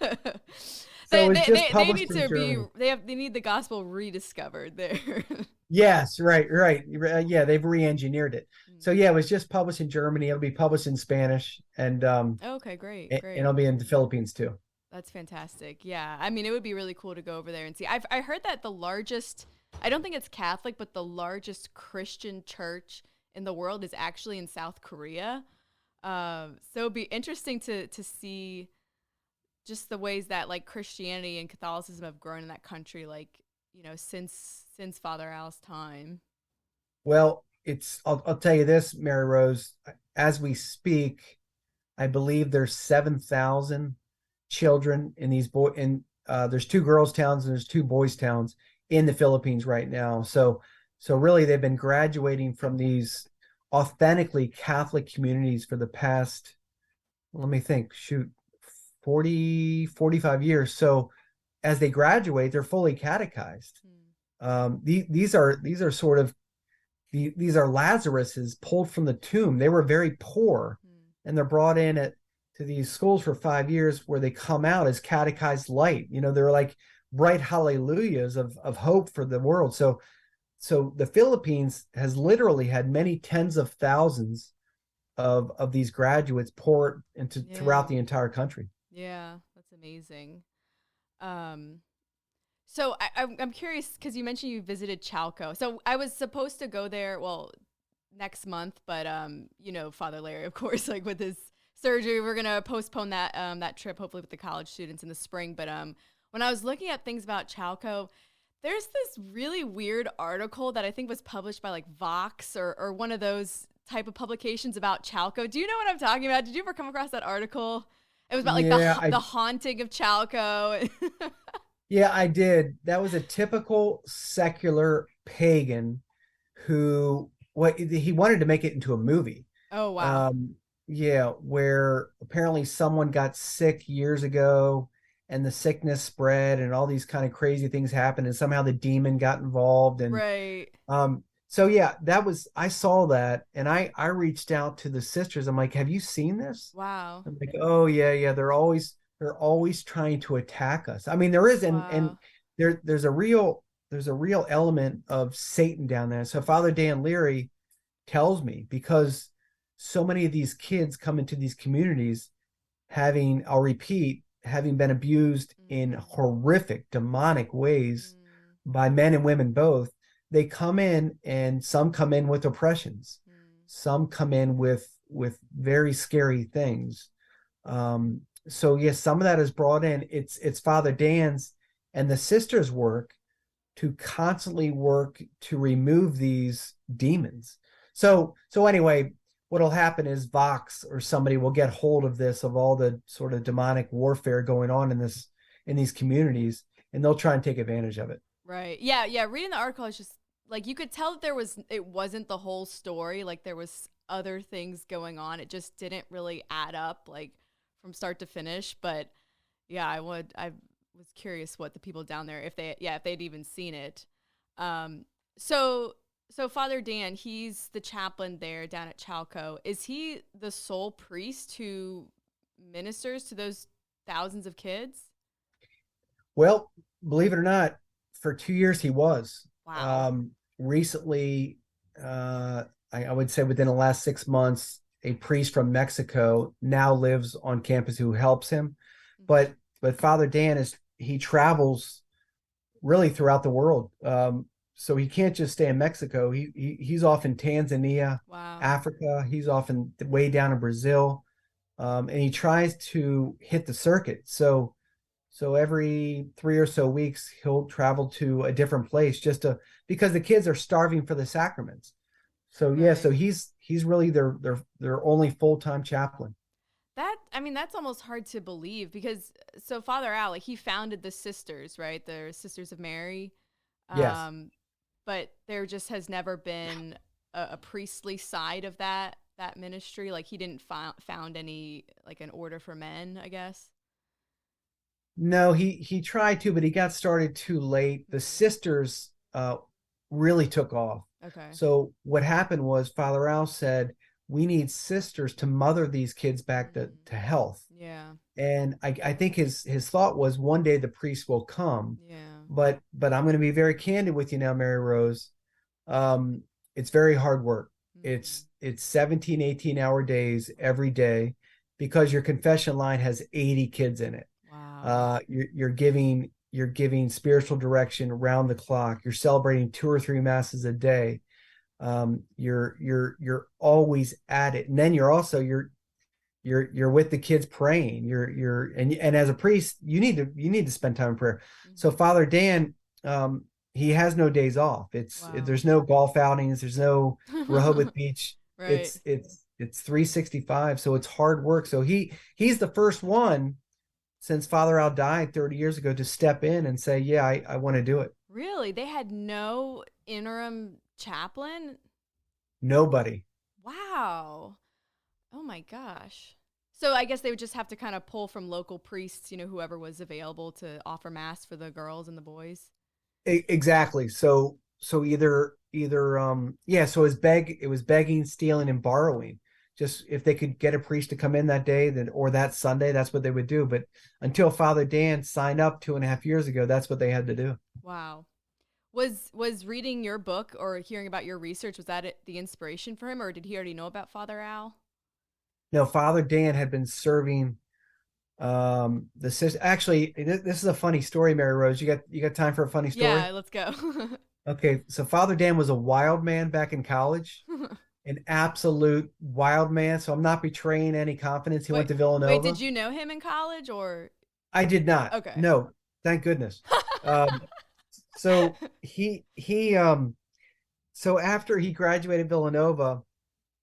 so it's just They published need in to be, Germany. they need the gospel rediscovered there. Yes, right. Yeah, they've re-engineered it. So Mm. yeah, it was just published in Germany. It'll be published in Spanish, Okay, great, and great. it'll be in the Philippines too. That's fantastic. Yeah, I mean, it would be really cool to go over there and see. I heard that the largest, I don't think it's Catholic, but the largest Christian church in the world is actually in South Korea. So it'd be interesting to see just the ways that like Christianity and Catholicism have grown in that country, like, since Father Al's time. Well, I'll tell you this, Mary Rose. As we speak, I believe there's 7,000 children in these boy in there's two girls towns and there's two boys towns in the Philippines right now. So really they've been graduating from these authentically Catholic communities for the past, let me think, shoot, 40, 45 years. So as they graduate, they're fully catechized. Hmm. These are sort of these are Lazarus's pulled from the tomb. They were very poor, Hmm. and they're brought in to these schools for 5 years, where they come out as catechized light. They're like bright hallelujahs of hope for the world. So the Philippines has literally had many tens of thousands of these graduates pour into Yeah. throughout the entire country. Yeah, that's amazing. Um, so I'm curious because you mentioned you visited Chalco. So I was supposed to go there, well, next month, but Father Larry, of course, like with his surgery, we're gonna postpone that trip, hopefully with the college students in the spring. But when I was looking at things about Chalco, there's this really weird article that I think was published by like Vox or one of those type of publications about Chalco. Do you know what I'm talking about? Did you ever come across that article? It was about like Yeah, the I haunting of Chalco. yeah, I did. That was a typical secular pagan who what he wanted to make it into a movie. Oh wow. Um, yeah, where apparently someone got sick years ago, and the sickness spread and all these kind of crazy things happened, and somehow the demon got involved. And Right. so yeah, I saw that, and I reached out to the sisters. I'm like, have you seen this? Wow. I'm like, oh yeah, they're always trying to attack us. I mean, there is, and Wow. there's a real element of Satan down there. So Father Dan Leary tells me, because so many of these kids come into these communities I'll repeat, having been abused in horrific demonic ways by men and women both. They come in, and some come in with oppressions, some come in with very scary things. So yes, some of that is brought in. It's Father Dan's and the sisters' work to constantly work to remove these demons. So anyway, what'll happen is Vox or somebody will get hold of this, of all the sort of demonic warfare going on in these communities, and they'll try and take advantage of it. Right. Yeah. Yeah. Reading the article, it's just like you could tell that it wasn't the whole story. Like there was other things going on. It just didn't really add up, like from start to finish. But yeah, I was curious what the people down there, if they'd even seen it. So Father Dan, he's the chaplain there down at Chalco. Is he the sole priest who ministers to those thousands of kids? Well, believe it or not, for 2 years he was. Wow. Recently, I would say within the last 6 months, a priest from Mexico now lives on campus who helps him. But Father Dan he travels really throughout the world. So he can't just stay in Mexico. He's off in Tanzania, Wow. Africa. He's often way down in Brazil, and he tries to hit the circuit. So every 3 or so weeks, he'll travel to a different place because the kids are starving for the sacraments. So yeah, Right. so he's really their only full-time chaplain. That's almost hard to believe because so Father Al, like, he founded the sisters, right? The Sisters of Mary. Yes. But there just has never been a priestly side of that ministry. Like he didn't found any, like, an order for men, I guess. No, he tried to, but he got started too late. The sisters really took off. Okay. So what happened was Father Al said, we need sisters to mother these kids back to health. Yeah. And I think his thought was one day the priest will come. Yeah. But I'm going to be very candid with you now, Mary Rose. It's very hard work. It's 17, 18-hour days every day, because your confession line has 80 kids in it. Wow. You're giving spiritual direction around the clock. You're celebrating 2 or 3 masses a day. You're always at it, and then you're with the kids praying. And as a priest, you need to spend time in prayer. So Father Dan, he has no days off. There's no golf outings. There's no Rehoboth Beach. Right. It's 365. So it's hard work. So he's the first one since Father Al died 30 years ago to step in and say, yeah, I want to do it. Really? They had no interim chaplain? Nobody. Wow. Oh my gosh. So I guess they would just have to kind of pull from local priests, whoever was available to offer mass for the girls and the boys. Exactly. So either yeah, so it was begging, stealing, and borrowing. Just if they could get a priest to come in that day, or that Sunday, that's what they would do. But until Father Dan signed up 2.5 years ago, that's what they had to do. Wow. Was reading your book or hearing about your research, was that the inspiration for him, or did he already know about Father Al? No, Father Dan had been serving the sister. Actually, this is a funny story, Mary Rose. You got time for a funny story? Yeah, let's go. Okay, so Father Dan was a wild man back in college. An absolute wild man. So I'm not betraying any confidence. He went to Villanova. Wait, did you know him in college, or? I did not. Okay. No, thank goodness. So so after he graduated Villanova,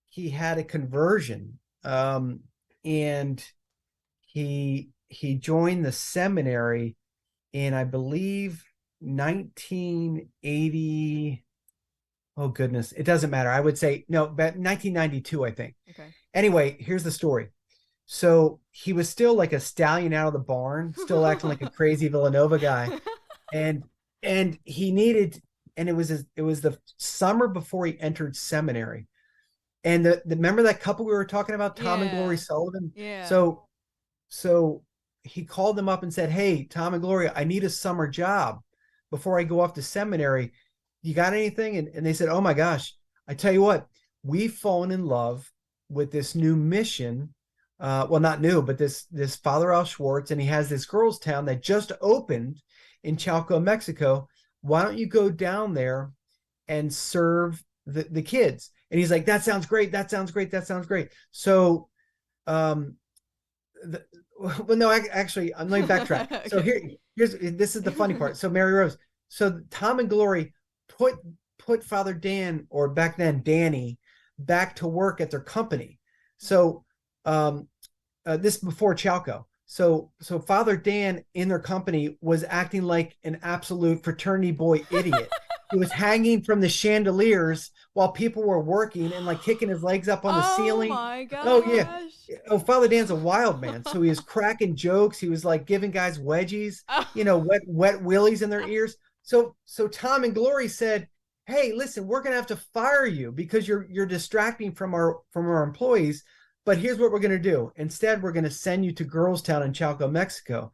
he had a conversion, and he joined the seminary in, I believe, 1980. Oh goodness, it doesn't matter. I would say no, but 1992, I think. Okay. Anyway, here's the story. So he was still like a stallion out of the barn, still acting like a crazy Villanova guy. And he needed, and it was the summer before he entered seminary. And the remember that couple we were talking about, Tom and Glory Yeah. Sullivan? Yeah. So he called them up and said, "Hey, Tom and Gloria, I need a summer job before I go off to seminary. You got anything?" And they said, "Oh my gosh, I tell you what, we've fallen in love with this new mission. Well, not new, but this Father Al Schwartz, and he has this girls' town that just opened in Chalco, Mexico. Why don't you go down there and serve the kids?" And he's like, "That sounds great. That sounds great. That sounds great." So um the, well, no, actually, let me backtrack. Okay. So this is the funny part. So Mary Rose, so Tom and Glory put Father Dan, or back then Danny, back to work at their company. So this before Chalco. So Father Dan in their company was acting like an absolute fraternity boy idiot. He was hanging from the chandeliers while people were working and like kicking his legs up on the Oh ceiling. my Oh yeah. gosh. Oh, Father Dan's a wild man. So he was cracking jokes. He was like giving guys wedgies, Oh. wet willies in their ears. So Tom and Glory said, "Hey, listen, we're gonna have to fire you because you're distracting from our employees. But here's what we're gonna do. Instead, we're gonna send you to Girls Town in Chalco, Mexico,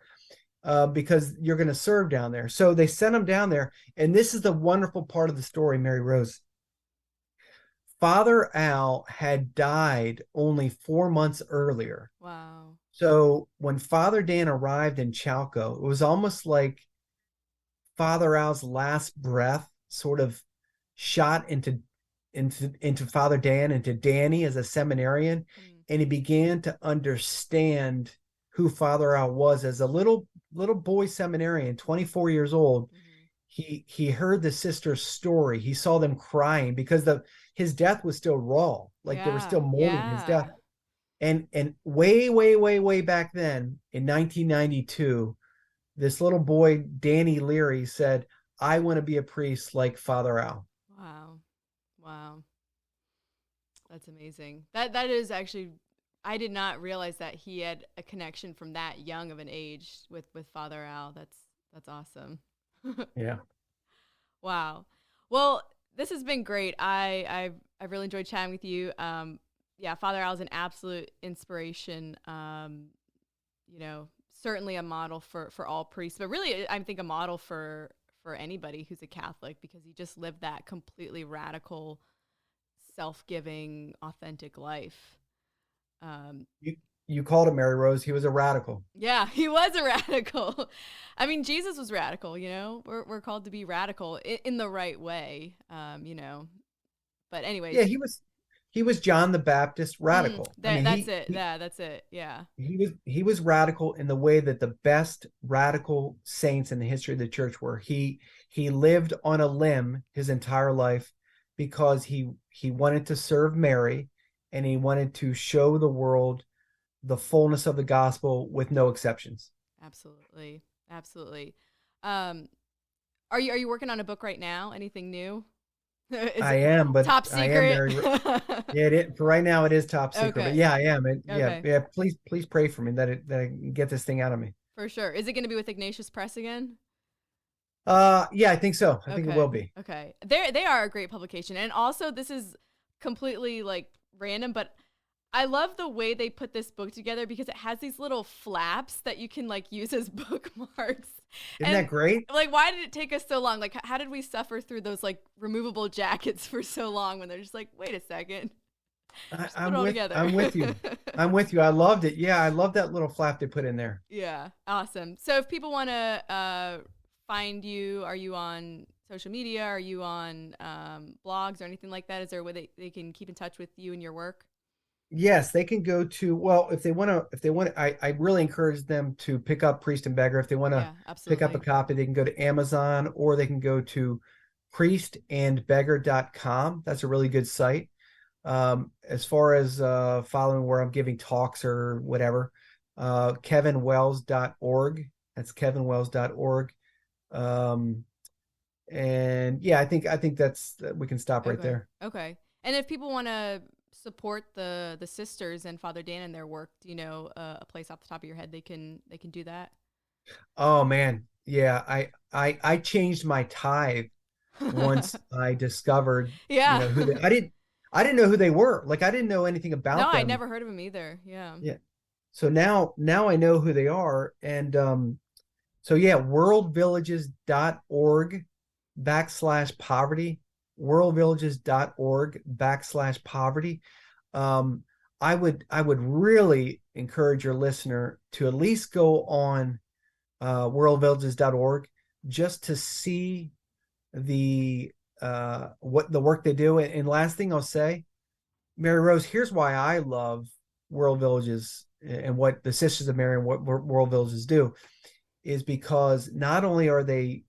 because you're gonna serve down there." So they sent him down there, and this is the wonderful part of the story, Mary Rose. Father Al had died only 4 months earlier. Wow. So when Father Dan arrived in Chalco, it was almost like Father Al's last breath sort of shot into Father Dan, into Danny as a seminarian, and he began to understand who Father Al was as a little boy seminarian, 24 years old. He heard the sisters' story. He saw them crying because his death was still raw, like they were still mourning his death. And way back then in 1992, this little boy Danny Leary said, "I want to be a priest like Father Al." Wow. That's amazing. That is actually, I did not realize that he had a connection from that young of an age with Father Al. That's awesome. Yeah. Wow. Well, this has been great. I've really enjoyed chatting with you. Yeah, Father Al is an absolute inspiration. Certainly a model for all priests, but really, I think a model for anybody who's a Catholic, because he just lived that completely radical, self-giving, authentic life. You called it, Mary Rose. He was a radical. Yeah, he was a radical. I mean, Jesus was radical, we're called to be radical in the right way, but anyways. Yeah, he was John the Baptist radical. That's it. Yeah. He was radical in the way that the best radical saints in the history of the church were. He lived on a limb his entire life because he wanted to serve Mary, and he wanted to show the world the fullness of the gospel with no exceptions. Absolutely. Are you working on a book right now? Anything new? I am, but top secret. For right now it is top secret. Okay. But yeah, I am. Okay. Yeah. Please pray for me that I can get this thing out of me. For sure. Is it going to be with Ignatius Press again? Yeah, I think so. I think it will be. Okay. They are a great publication, and also this is completely like random, but I love the way they put this book together because it has these little flaps that you can like use as bookmarks. Isn't that great? Like, why did it take us so long? Like, how did we suffer through those like removable jackets for so long when they're just like, wait a second. I'm with you. I'm with you. I loved it. Yeah, I love that little flap they put in there. Yeah, awesome. So if people want to find you, are you on social media? Are you on blogs or anything like that? Is there a way they can keep in touch with you and your work? Yes, they can go to, well, if they want to, I really encourage them to pick up Priest and Beggar. If they want to pick up a copy, they can go to Amazon, or they can go to priestandbeggar.com. That's a really good site. As far as following where I'm giving talks or whatever, kevinwells.org. That's kevinwells.org. And yeah, I think we can stop right there. Okay. And if people want to support the sisters and Father Dan in their work? Do you know a place off the top of your head they can do that? Oh man, yeah. I changed my tithe once I discovered, Yeah. who they. I didn't know who they were. Like I didn't know anything No, about I them. never heard of them either. Yeah. Yeah. So now I know who they are, and so yeah, worldvillages.org/poverty, worldvillages.org/poverty. Um, I would really encourage your listener to at least go on worldvillages.org just to see the what the work they do. And last thing I'll say, Mary Rose, here's why I love World Villages and what the Sisters of Mary and what World Villages do is because not only are they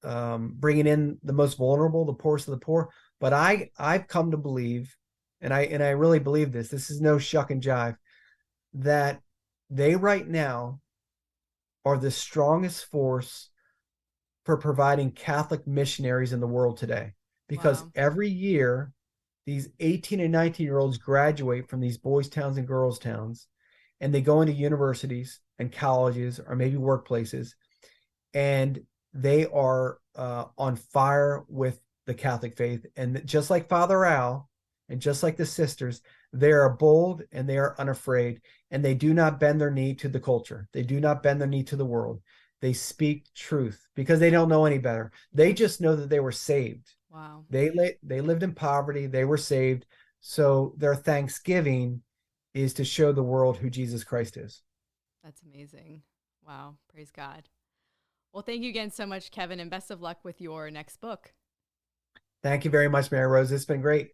bringing in the most vulnerable, the poorest of the poor, but I've come to believe, and I really believe this. This is no shuck and jive, that they right now are the strongest force for providing Catholic missionaries in the world today. Because Wow. every year, these 18 and 19-year-olds graduate from these boys' towns and girls' towns, and they go into universities and colleges or maybe workplaces, and they are on fire with the Catholic faith. And just like Father Al, and just like the sisters, they are bold and they are unafraid, and they do not bend their knee to the culture. They do not bend their knee to the world. They speak truth because they don't know any better. They just know that they were saved. Wow. They lived in poverty. They were saved. So their thanksgiving is to show the world who Jesus Christ is. That's amazing. Wow. Praise God. Well, thank you again so much, Kevin, and best of luck with your next book. Thank you very much, Mary Rose. It's been great.